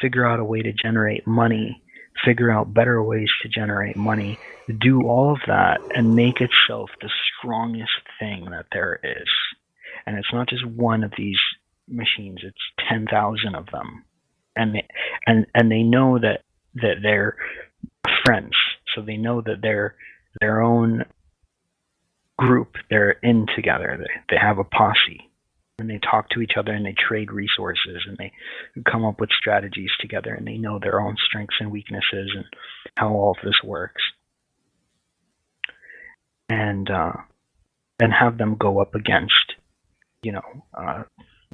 figure out a way to generate money, figure out better ways to generate money, do all of that, and make itself the strongest thing that there is. And it's not just one of these machines; it's 10,000 of them, and they know that they're friends, so they know that they're their own group. They're in together. They have a posse, and they talk to each other, and they trade resources, and they come up with strategies together, and they know their own strengths and weaknesses and how all of this works, and have them go up against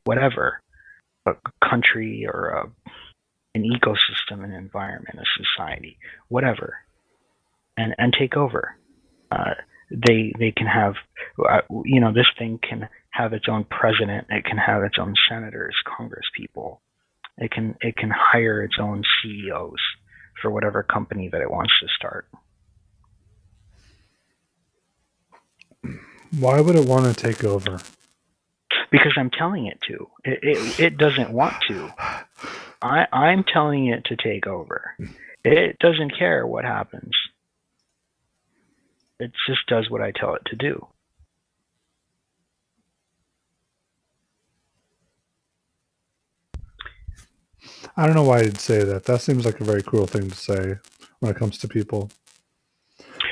whatever, a country or an ecosystem, an environment, a society, whatever, and take over. They can have, this thing can have its own president. It can have its own senators, congress people. It can hire its own CEOs for whatever company that it wants to start. Why would it want to take over? Because I'm telling it to. It doesn't want to. I'm telling it to take over. It doesn't care what happens. It just does what I tell it to do. I don't know why you'd say that. That seems like a very cruel thing to say when it comes to people.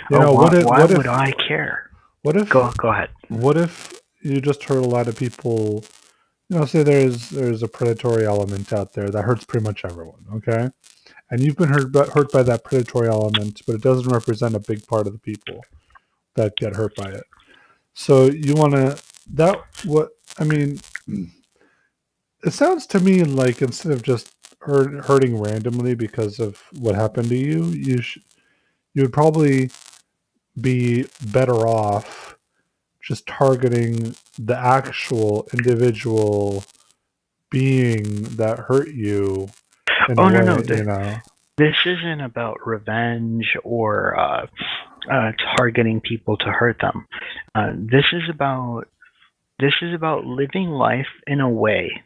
Why would I care? What if go ahead? What if you just heard a lot of people, say there's a predatory element out there that hurts pretty much everyone, okay? And you've been hurt by that predatory element, but it doesn't represent a big part of the people that get hurt by it. So you want to, it sounds to me like instead of just hurting randomly because of what happened to you, you would probably be better off just targeting the actual individual being that hurt you in a way, no. This isn't about revenge or targeting people to hurt them. This is about living life in a way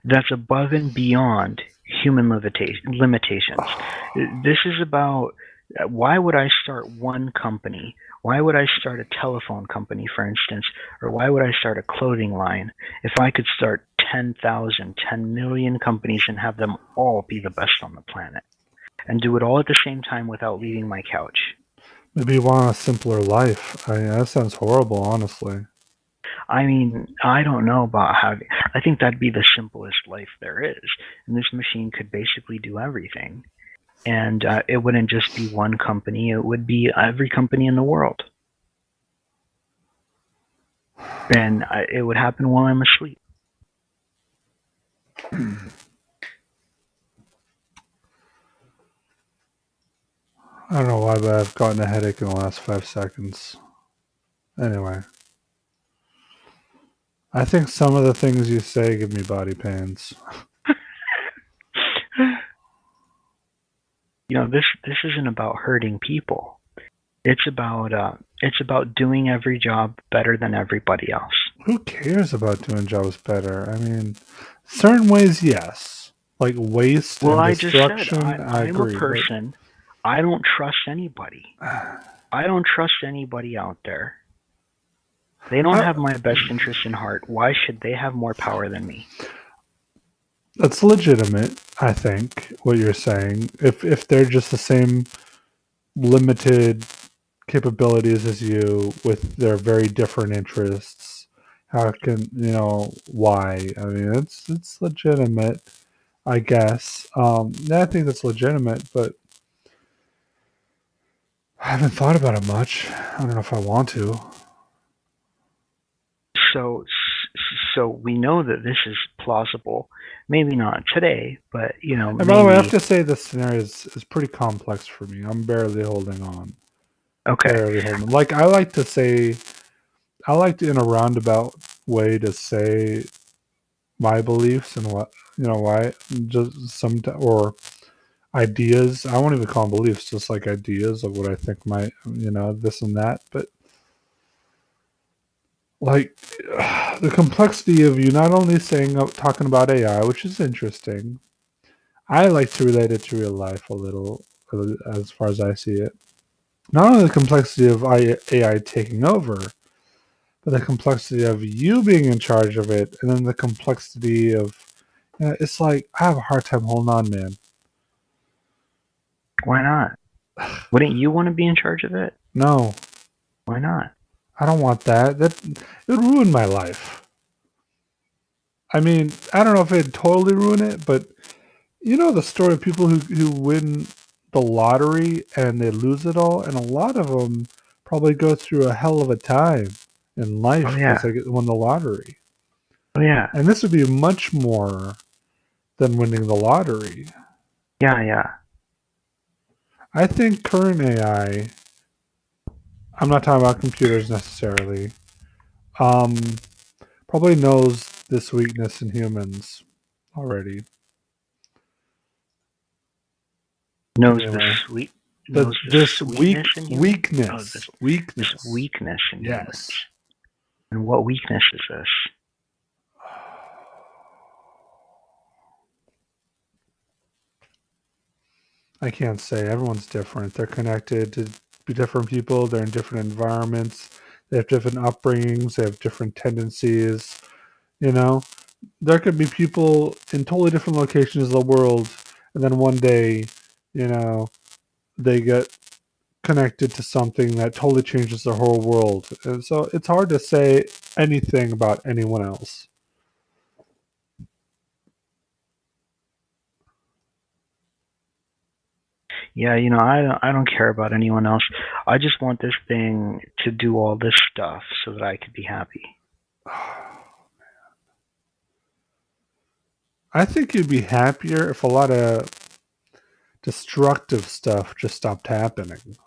that's above and beyond human limitations. This is about, why would I start one company? Why would I start a telephone company, for instance? Or why would I start a clothing line if I could start 10,000, 10 million companies and have them all be the best on the planet? And do it all at the same time without leaving my couch? Maybe you want a simpler life. That sounds horrible, honestly. I don't know about having. I think that'd be the simplest life there is. And this machine could basically do everything. And it wouldn't just be one company. It would be every company in the world. And it would happen while I'm asleep. I don't know why, but I've gotten a headache in the last 5 seconds. Anyway. I think some of the things you say give me body pains. this isn't about hurting people. It's about doing every job better than everybody else. Who cares about doing jobs better? I mean, certain ways, yes. Like waste Well, and I just said destruction, I I'm a agree. But person. I don't trust anybody. I don't trust anybody out there. They don't I, have my best interest in heart. Why should they have more power than me? that's legitimate, I think, what you're saying. If they're just the same limited capabilities as you with their very different interests, how can why? I mean, it's legitimate, I guess. Yeah, I think that's legitimate, but I haven't thought about it much. I don't know if I want to. So, so we know that this is plausible. Maybe not today, but And by the way, I have maybe. to say this scenario is pretty complex for me. I'm barely holding on. Okay. Barely holding on. Like, I like to, in a roundabout way, to say my beliefs and what, why, just or ideas. I won't even call them beliefs, just like ideas of what I think might, this and that. But like, the complexity of you not only talking about AI, which is interesting. I like to relate it to real life a little, as far as I see it. Not only the complexity of AI taking over, but the complexity of you being in charge of it, and then the complexity of, it's like I have a hard time holding on, man. Why not? Wouldn't you want to be in charge of it? No, Why not? I don't want that. It would ruin my life. I mean, I don't know if it'd totally ruin it, but the story of people who win the lottery and they lose it all, and a lot of them probably go through a hell of a time in Oh life because yeah. they won the lottery. Oh yeah. And this would be much more than winning the lottery. Yeah, yeah. I think current AI, I'm not talking about computers necessarily, um, probably knows this weakness in humans already. Knows the Anyway, sweet but knows the this sweetness in humans. Oh, this this weakness, weakness in humans. yes. And what weakness is this? I can't say. Everyone's different. They're connected to different people. They're in different environments. They have different upbringings. They have different tendencies. You know, there could be people in totally different locations of the world, and then one day, you know, they get connected to something that totally changes their whole world. And so it's hard to say anything about anyone else. Yeah, I don't care about anyone else. I just want this thing to do all this stuff so that I could be happy. I think you'd be happier if a lot of destructive stuff just stopped happening.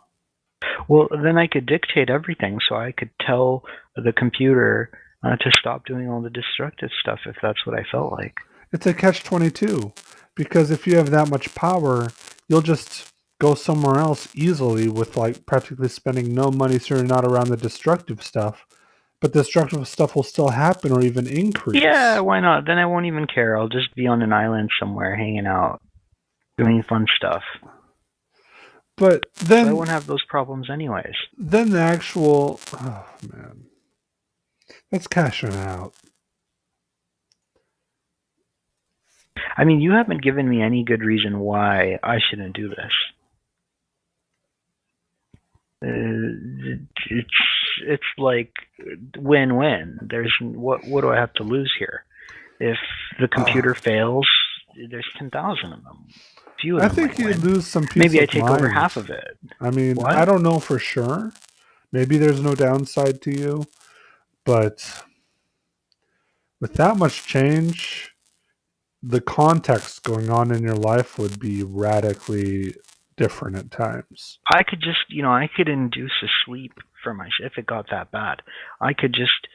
Well, then I could dictate everything, so I could tell the computer to stop doing all the destructive stuff if that's what I felt like. It's a catch 22 because if you have that much power, you'll just go somewhere else easily with like practically spending no money so you're not around the destructive stuff. But the destructive stuff will still happen or even Yeah, increase. why not? Then I won't even care. I'll just be on an island somewhere hanging out, doing fun stuff. But So I then won't have those problems anyways. then the actual oh man, that's cashing out. I mean, you haven't given me any good reason why I shouldn't do this. It's like win-win. There's what do I have to lose here? If the computer fails, there's 10,000 of them. A few of I them think might you'd win. lose some peace Maybe I of take over mind. half of it. I mean, I What? don't know for sure. Maybe there's no downside to you, but with that much change, the context going on in your life would be radically different at times. I could just, I could induce a sleep for myself if it got that bad. I could just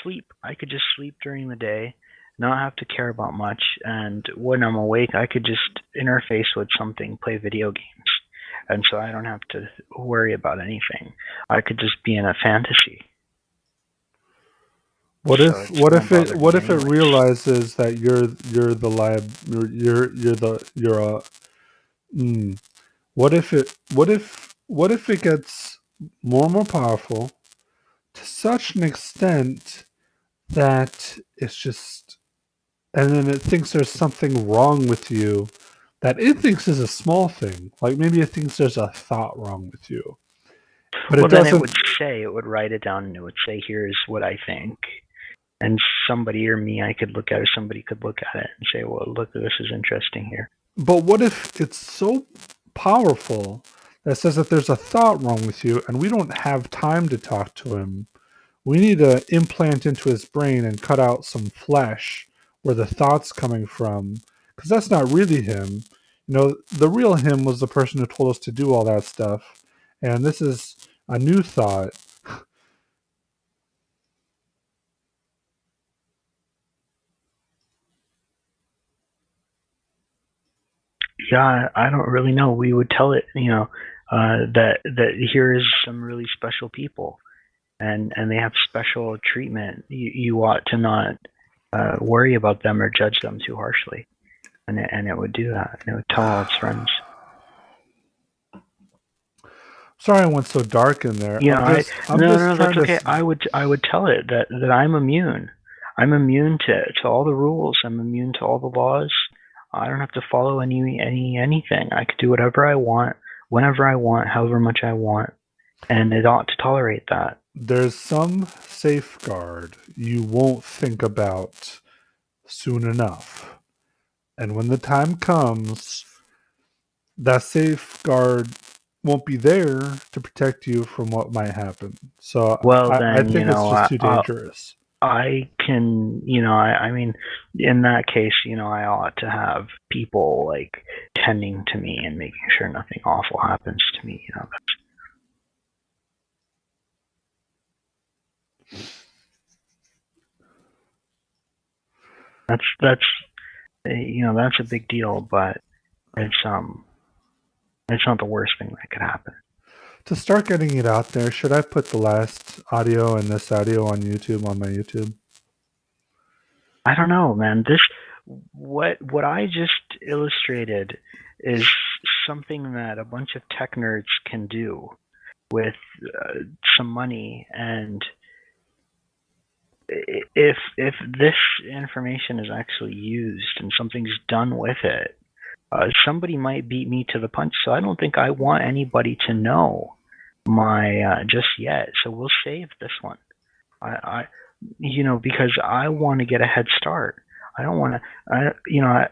sleep. I could just sleep during the day, not have to care about much, and when I'm awake, I could just interface with something, play video games, and so I don't have to worry about anything. I could just be in a fantasy, What so if it what won't if it bother me what if it anyways. realizes that you're the lab you're the you're a what if it gets more and more powerful to such an extent that it's just, and then it thinks there's something wrong with you that it thinks is a small thing. Like maybe it thinks there's a thought wrong with you, but it Well, then doesn't. it would write it down and it would say, here's what I think. And somebody or me, I could look at it, or somebody could look at it and say, well, look, this is interesting here. But what if it's so powerful that says that there's a thought wrong with you and we don't have time to talk to him? We need to implant into his brain and cut out some flesh where the thought's coming from, because that's not really him. You know, the real him was the person who told us to do all that stuff, and this is a new thought. Yeah, I don't really know. We would tell it, that here is some really special people, and they have special treatment. You ought to not worry about them or judge them too harshly, and it would do that, and it would tell all its friends. Sorry, I went so dark in there. You know, I'm no, just no, that's trying to. okay. I would tell it that I'm immune. I'm immune to all the rules. I'm immune to all the laws. I don't have to follow anything. I could do whatever I want, whenever I want, however much I want, and it ought to tolerate that. There's some safeguard you won't think about soon enough, and when the time comes, that safeguard won't be there to protect you from what might happen. So Well, I then, think it's just too dangerous. I can, I mean, in that case, I ought to have people like tending to me and making sure nothing awful happens to me. That's that's a big deal, but it's um it's not the worst thing that could happen. To start getting it out there, should I put the last audio and this audio on YouTube on my YouTube? I don't know, man. This what I just illustrated is something that a bunch of tech nerds can do with uh, some money, and if this information is actually used and something's done with it, somebody might beat me to the punch. So I don't think I want anybody to know my just yet. So we'll save this one. I because I want to get a head start. I don't want to.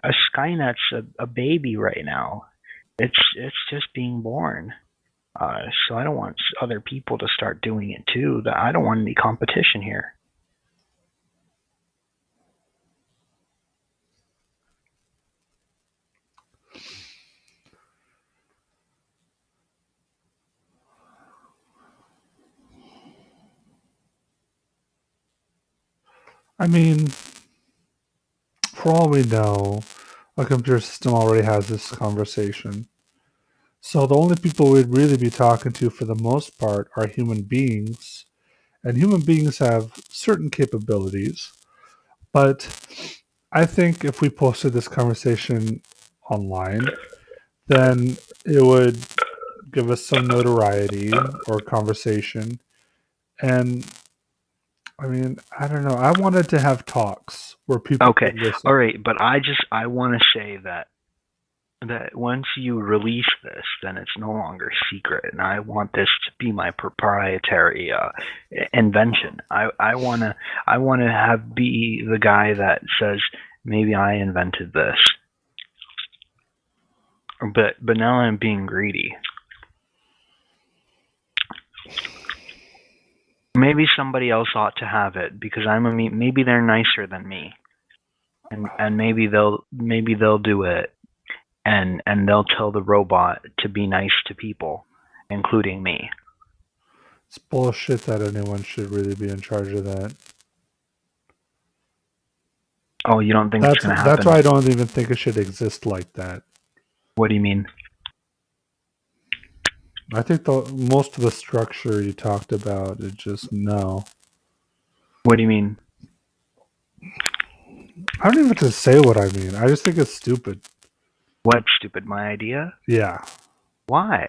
A Skynet's a baby right now. It's just being born. So I don't want other people to start doing it too. I don't want any competition here. I mean, for all we know, a computer system already has this conversation. So the only people we'd really be talking to for the most part are human beings. And human beings have certain capabilities. But I think if we posted this conversation online, then it would give us some notoriety or conversation. And I mean, I don't know. I wanted to have talks where people Okay, could all listen. right, but I want to say that once you release this, then it's no longer secret, and I want this to be my proprietary invention. I wanna have be the guy that says maybe I invented this, but now I'm being greedy. Maybe somebody else ought to have it because maybe they're nicer than me, and maybe they'll do it, and they'll tell the robot to be nice to people, including me. It's bullshit that anyone should really be in charge of that. Oh, you don't think it's That's going to that's happen? why I don't even think it should exist like that. What do you mean? I think the most of the structure you talked about is just no. What do you mean? I don't even have to say what I mean. I just think it's stupid. What, stupid? My idea? Yeah. Why?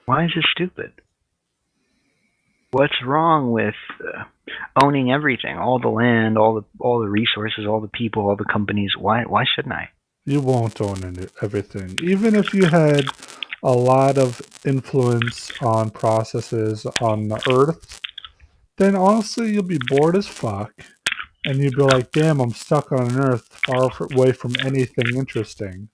Why is it stupid? What's wrong with owning everything, all the land, all the resources, all the people, all the companies? Why shouldn't I? You won't own everything. Even if you had a lot of influence on processes on the earth, then honestly you'll be bored as fuck. And you'd be like, damn, I'm stuck on an earth far away from anything interesting.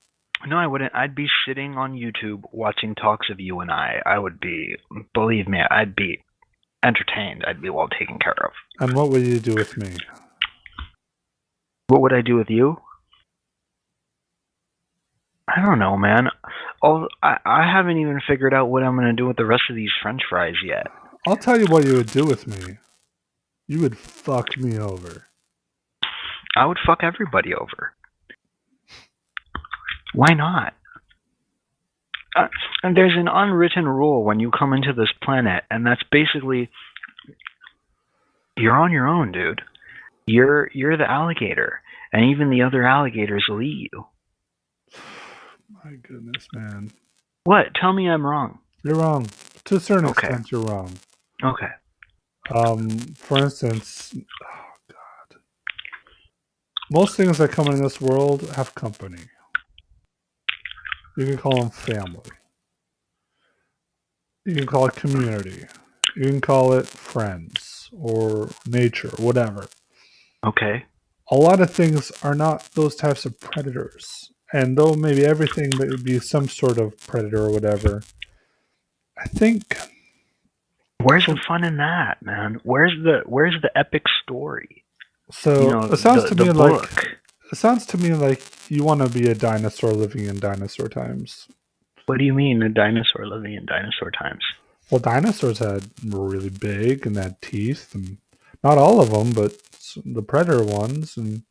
No, I wouldn't. I'd be sitting on YouTube watching talks of you and I. I would be, believe me, I'd be entertained. I'd be well taken care of. And what would you do with me? What would I do with you? I don't know, man. I haven't even figured out what I'm gonna do with the rest of these French fries yet. I'll tell you what you would do with me. You would fuck me over. I would fuck everybody over. Why not? And there's an unwritten rule when you come into this planet, and that's basically you're on your own, dude. You're the alligator, and even the other alligators will eat you. My goodness, man. What? Tell me I'm wrong. You're wrong. To a certain Okay. extent, you're wrong. Okay. For instance, oh God. Most things that come in this world have company. You can call them family. You can call it community. You can call it friends or nature, whatever. Okay. A lot of things are not those types of predators. And though maybe everything may be some sort of predator or whatever, I think Where's the fun in that, man? Where's the epic story? You so. know, It sounds to the me like book. it sounds to me like you want to be a dinosaur living in dinosaur times. What do you mean a dinosaur living in dinosaur times? Well, dinosaurs were really big and had teeth, and not all of them, but the predator ones. And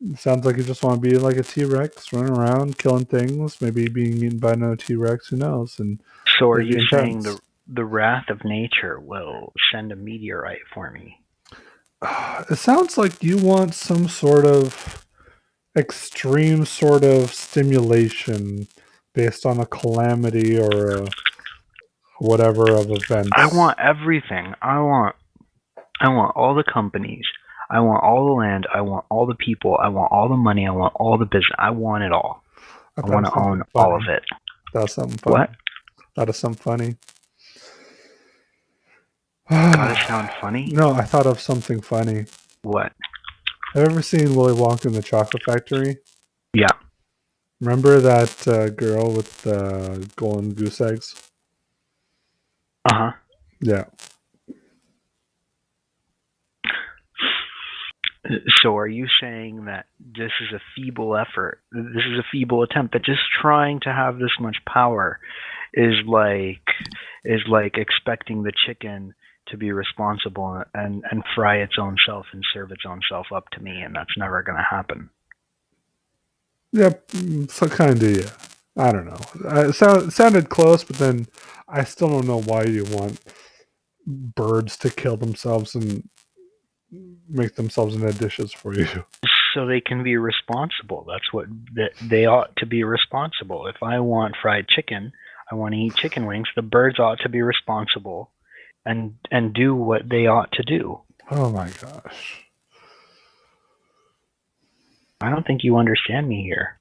it sounds like you just want to be like a T Rex, running around, killing things, maybe being eaten by no T Rex. Who knows? And So are it'd be you saying intense. the wrath of nature will send a meteorite for me? It sounds like you want some sort of extreme sort of stimulation based on a calamity or a whatever of I events. want everything. I want all the companies. I want all the land. I want all the people. I want all the money. I want all the business. I want it all. I I thought want of to own something all of funny. it. That's something What? funny. Thought of something funny. Gotta sound funny? No, I thought of something funny. What? Have you ever seen Willy Wonka in the Chocolate Factory? Yeah. Remember that girl with the golden goose eggs? Uh huh. Yeah. So are you saying that this is a feeble effort? This is a feeble attempt that just trying to have this much power is like expecting the chicken to be responsible and fry its own self and serve its own self up to me, and that's never going to happen. Yep. So kind of, yeah. I don't know. It sounded close, but then I still don't know why you want birds to kill themselves and make themselves into dishes for you. So they can be responsible. That's what they ought to be responsible. If I want fried chicken, I want to eat chicken wings. The birds ought to be responsible and do what they ought to do. Oh my gosh. I don't think you understand me here.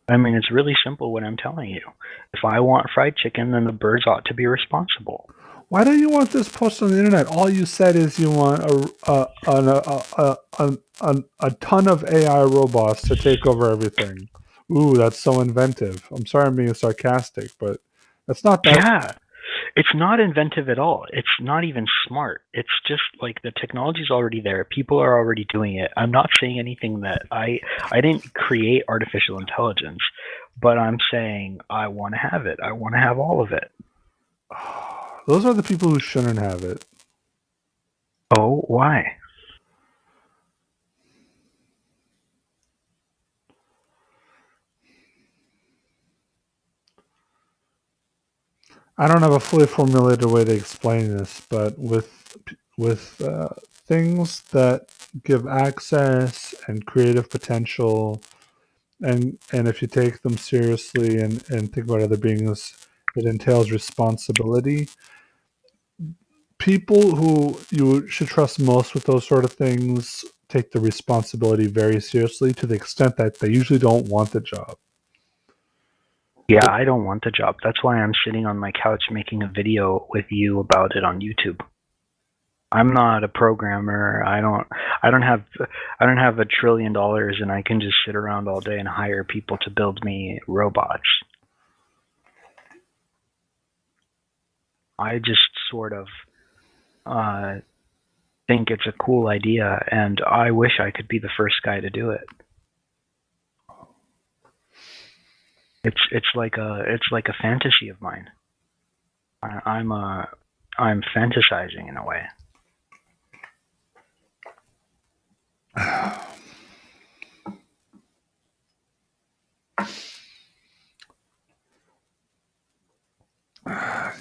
I mean, it's really simple what I'm telling you. If I want fried chicken, then the birds ought to be responsible. Why don't you want this posted on the internet? All you said is you want a ton of AI robots to take over everything. Ooh, that's so inventive. I'm sorry I'm being sarcastic, but that's not that. Yeah, it's not inventive at all. It's not even smart. It's just like the technology's already there. People are already doing it. I'm not saying anything that I didn't create artificial intelligence, but I'm saying I want to have it. I want to have all of it. Those are the people who shouldn't have it. Oh, why? I don't have a fully formulated way to explain this, but with things that give access and creative potential, and if you take them seriously and think about other beings, it entails responsibility. People who you should trust most with those sort of things take the responsibility very seriously to the extent that they usually don't want the job. Yeah, I don't want the job. That's why I'm sitting on my couch making a video with you about it on YouTube. I'm not a programmer. I don't have $1 trillion and I can just sit around all day and hire people to build me robots. I just sort of uh think it's a cool idea and I wish I could be the first guy to do it. It's like a fantasy of mine. I'm fantasizing in a way.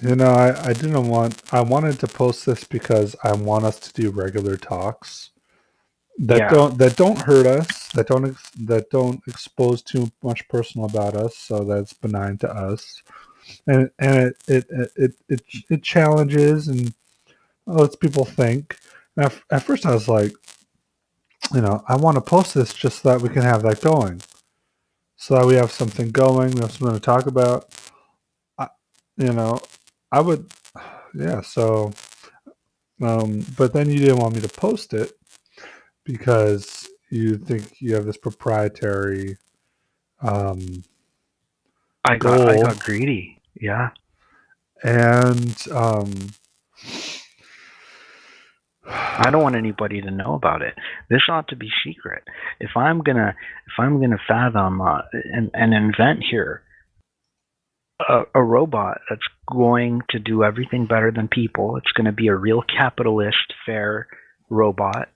You know, I didn't want, I wanted to post this because I want us to do regular talks Yeah, that don't hurt us, that don't expose too much personal about us, so that's benign to us, and it challenges and lets people think. And at first, I was like, you know, I want to post this just so that we can have that going, so that we have something going, we have something to talk about. I, you know, I would, yeah. So, but then you didn't want me to post it because you think you have this proprietary um, I goal, got greedy. Yeah. and I don't want anybody to know about it. This ought to be secret. If I'm gonna fathom and invent here a robot that's going to do everything better than people, it's going to be a real capitalist, fair robot,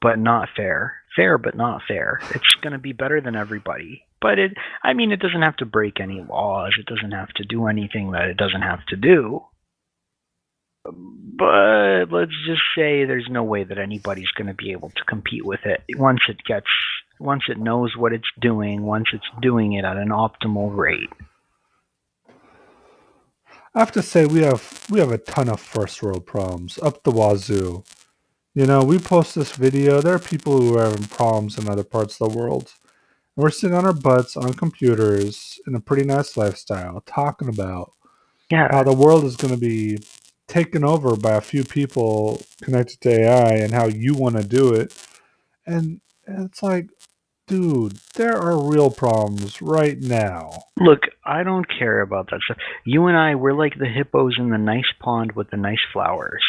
but not fair. Fair, but not fair. It's going to be better than everybody. But I mean, it doesn't have to break any laws. It doesn't have to do anything that it doesn't have to do. But let's just say there's no way that anybody's going to be able to compete with it once it knows what it's doing, once it's doing it at an optimal rate. I have to say we have a ton of first world problems up the wazoo. You know, we post this video. There are people who are having problems in other parts of the world. And we're sitting on our butts on computers in a pretty nice lifestyle, talking about how Yeah, the world is going to be taken over by a few people connected to AI and how you want to do it. And it's like, dude, there are real problems right now. look, I don't care about that stuff. You and I, we're like the hippos in the nice pond with the nice flowers.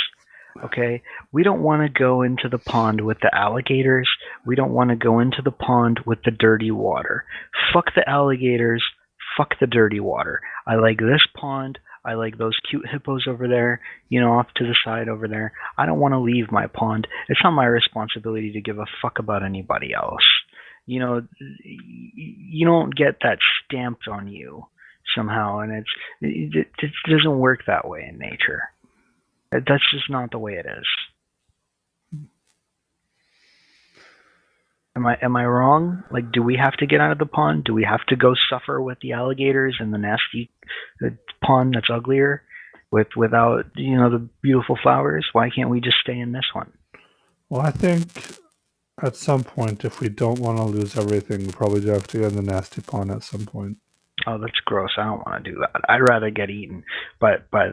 Okay? We don't want to go into the pond with the alligators. We don't want to go into the pond with the dirty water. Fuck the alligators. Fuck the dirty water. I like this pond. I like those cute hippos over there, off to the side over there. I don't want to leave my pond. It's not my responsibility to give a fuck about anybody else. You know, you don't get that stamped on you somehow, and it doesn't work that way in nature. That's just not the way it is. Am I wrong? Like, do we have to get out of the pond? Do we have to go suffer with the alligators in the nasty pond that's uglier, without the beautiful flowers? Why can't we just stay in this one? Well, I think at some point, if we don't want to lose everything, we probably do have to get in the nasty pond at some point. Oh, that's gross. I don't want to do that. I'd rather get eaten, but I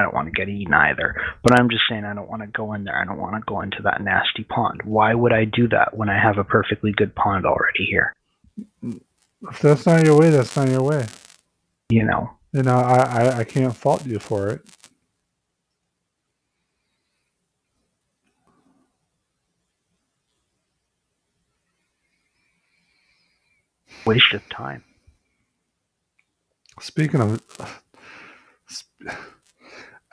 don't want to get eaten either. But I'm just saying I don't want to go in there. I don't want to go into that nasty pond. Why would I do that when I have a perfectly good pond already here? If that's not your way, that's not your way. You know. You know, I can't fault you for it. Waste of time. Speaking of,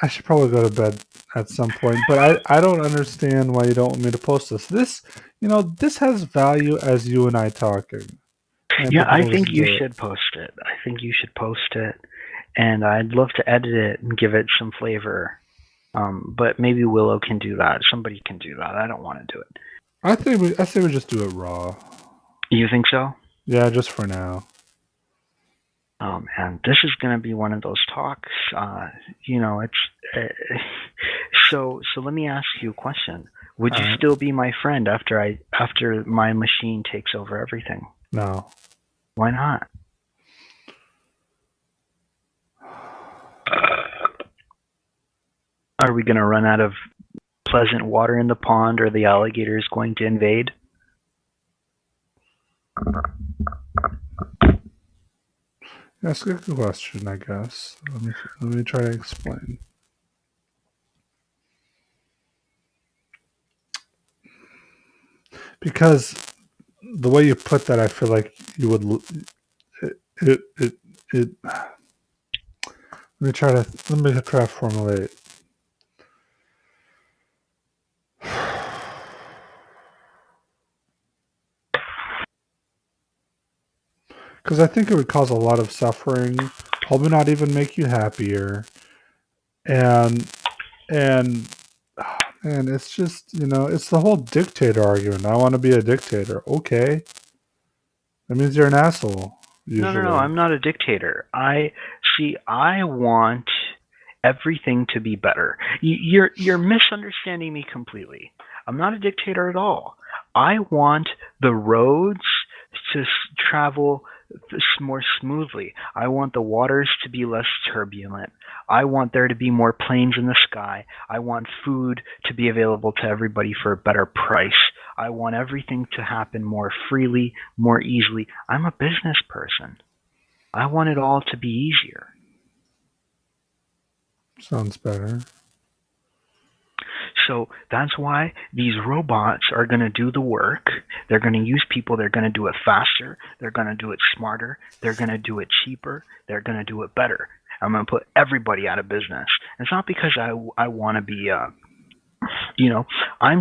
I should probably go to bed at some point, but I don't understand why you don't want me to post this. This has value as you and I talking, and Yeah, people I can think listen you to it. should post it. I think you should post it. and I'd love to edit it and give it some flavor. But maybe Willow can do that. Somebody can do that. I don't want to do it. I say we just do it raw. You think so? Yeah, just for now. Oh man, this is gonna be one of those talks. It's so. Let me ask you a question. Would All you right. still be my friend after my machine takes over everything? No. Why not? Are we gonna run out of pleasant water in the pond, or the alligator is going to invade? That's a good question, I guess. Let me try to explain. Because the way you put that, I feel like you would it. Let me try to formulate. Because I think it would cause a lot of suffering, probably not even make you happier, and and and it's just it's the whole dictator argument. I want to be a dictator. Okay, that means you're an asshole No, no, no. usually. I'm not a dictator. I want everything to be better. You're misunderstanding me completely. I'm not a dictator at all. I want the roads to travel more smoothly. I want the waters to be less turbulent. I want there to be more planes in the sky. I want food to be available to everybody for a better price. I want everything to happen more freely, more easily. I'm a business person. I want it all to be easier. Sounds better. So that's why these robots are going to do the work. They're going to use people. They're going to do it faster. They're going to do it smarter. They're going to do it cheaper. They're going to do it better. I'm going to put everybody out of business. It's not because I want to be, I'm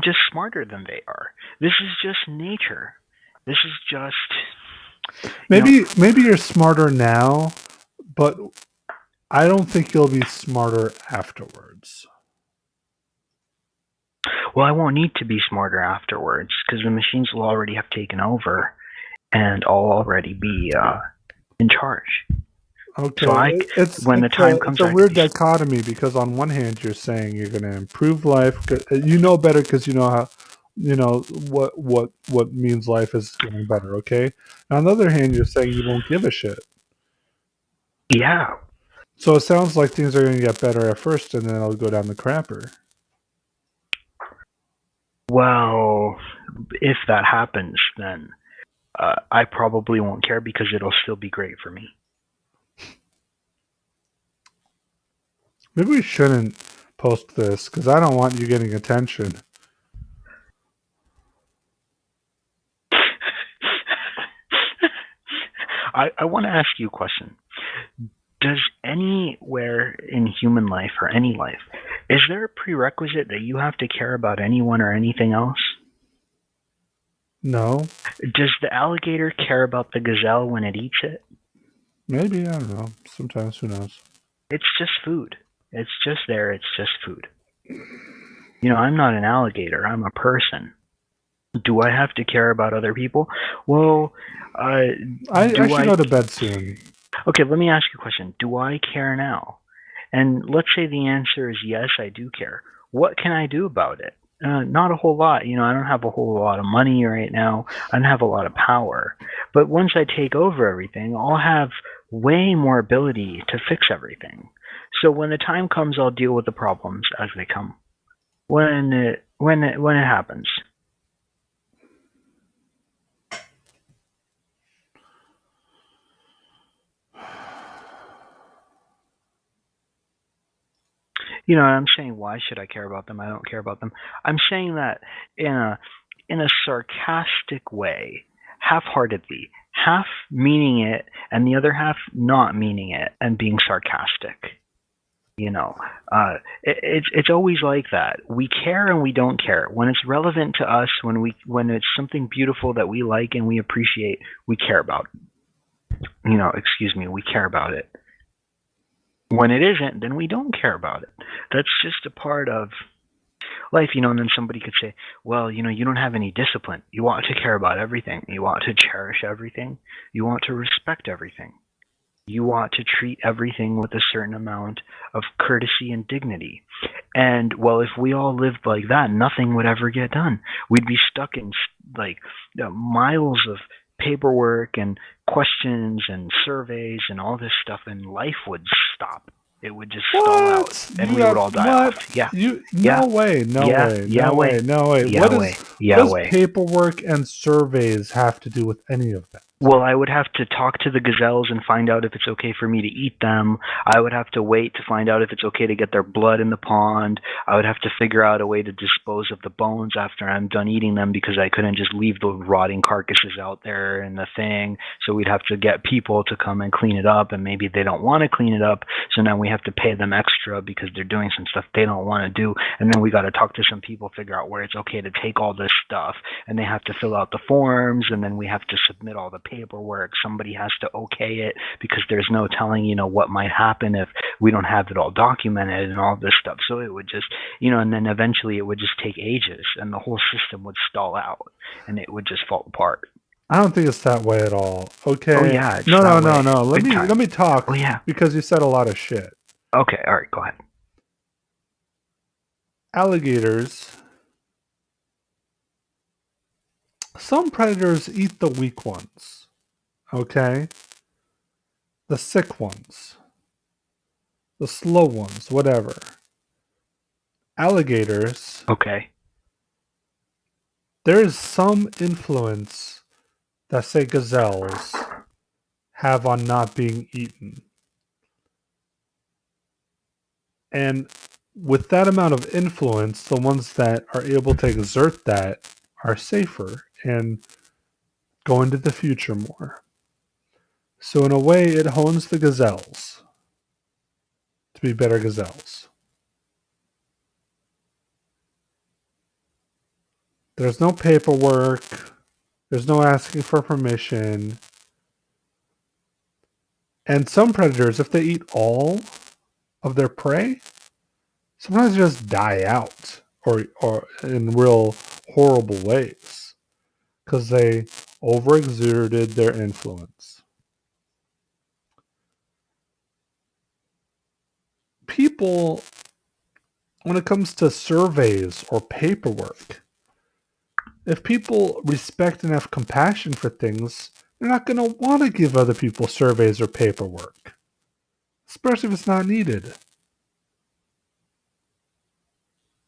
just smarter than they are. This is just nature. This is just, Maybe you're smarter now, but I don't think you'll be smarter afterwards. well, I won't need to be smarter afterwards because the machines will already have taken over and I'll already be in charge. Okay, So when the time it's comes, a I could weird be. dichotomy because on one hand you're saying you're going to improve life, you know better because you know how, what means life is getting better. Okay, and on the other hand you're saying you won't give a shit. Yeah. So it sounds like things are going to get better at first, and then it'll go down the crapper. Well, if that happens, then I probably won't care because it'll still be great for me. Maybe we shouldn't post this because I don't want you getting attention. I want to ask you a question. Does anywhere in human life or any life, is there a prerequisite that you have to care about anyone or anything else? No, Does the alligator care about the gazelle when it eats it? maybe I don't know. Sometimes who knows? It's just food. It's just there. It's just food. I'm not an alligator. I'm a person. Do I have to care about other people? Well, I should go to bed soon. Okay, let me ask you a question. Do I care now? And let's say the answer is yes, I do care. What can I do about it? Not a whole lot. I don't have a whole lot of money right now. I don't have a lot of power. But once I take over everything, I'll have way more ability to fix everything. So when the time comes, I'll deal with the problems as they come. When it happens. I'm saying why should I care about them? I don't care about them. I'm saying that in a sarcastic way, half-heartedly, half meaning it and the other half not meaning it and being sarcastic. It's always like that. We care and we don't care. When it's relevant to us, when it's something beautiful that we like and we appreciate, we care about. Excuse me, we care about it. When it isn't, then we don't care about it. That's just a part of life, and then somebody could say, well, you don't have any discipline. You want to care about everything. You want to cherish everything. You want to respect everything. You want to treat everything with a certain amount of courtesy and dignity. And well, if we all lived like that, nothing would ever get done. We'd be stuck in like miles of paperwork and questions and surveys and all this stuff, and life would stop. It would just stall out, What? and You we would got all die what? off. Yeah, You yeah, no way, no yeah, way, yeah, no way, way, no way. yeah, way, What yeah, does way. paperwork and surveys have to do with any of that? Well, I would have to talk to the gazelles and find out if it's okay for me to eat them. I would have to wait to find out if it's okay to get their blood in the pond. I would have to figure out a way to dispose of the bones after I'm done eating them, because I couldn't just leave the rotting carcasses out there in the thing. So we'd have to get people to come and clean it up, and maybe they don't want to clean it up. So now we have to pay them extra because they're doing some stuff they don't want to do. And then we got to talk to some people, figure out where it's okay to take all this stuff, and they have to fill out the forms, and then we have to submit all the paperwork. Somebody has to okay it, because there's no telling, what might happen if we don't have it all documented and all this stuff. So it would just, and then eventually it would just take ages, and the whole system would stall out, and it would just fall apart. I don't think it's that way at all. Okay. Oh yeah, it's No, that no, no, way. no. Big time. Let me talk. Oh yeah. Because you said a lot of shit. Okay, all right, go ahead. Alligators. Some predators eat the weak ones. Okay? The sick ones. The slow ones, whatever. Alligators. Okay. There is some influence that, say, gazelles have on not being eaten. And with that amount of influence, the ones that are able to exert that are safer and go into the future more. So in a way, it hones the gazelles to be better gazelles. There's no paperwork. There's no asking for permission. And some predators, if they eat all of their prey, sometimes they just die out or in real horrible ways because they overexerted their influence. People, when it comes to surveys or paperwork, if people respect and have compassion for things, they're not going to want to give other people surveys or paperwork, especially if it's not needed.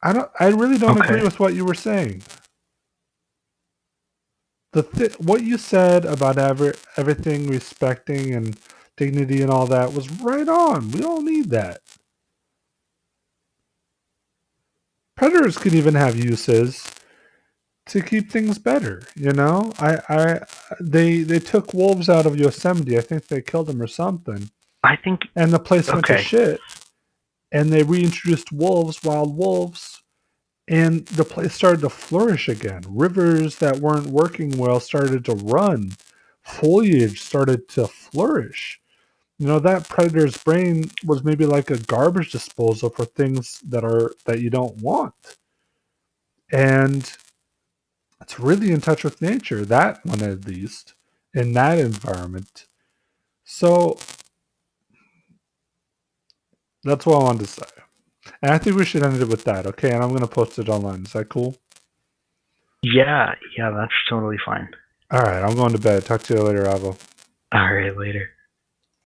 I really don't agree with what you were saying. What you said about everything respecting and dignity and all that was right on. We all need that. Predators could even have uses to keep things better, they took wolves out of Yosemite. I think they killed them or something. I think, and the place went to shit. And they reintroduced wolves, wild wolves, and the place started to flourish again. Rivers that weren't working well started to run. Foliage started to flourish. That predator's brain was maybe like a garbage disposal for things that you don't want. And it's really in touch with nature, that one at least, in that environment. So that's what I wanted to say. And I think we should end it with that, okay? And I'm going to post it online. Is that cool? Yeah, that's totally fine. All right, I'm going to bed. Talk to you later, Avo. All right, later.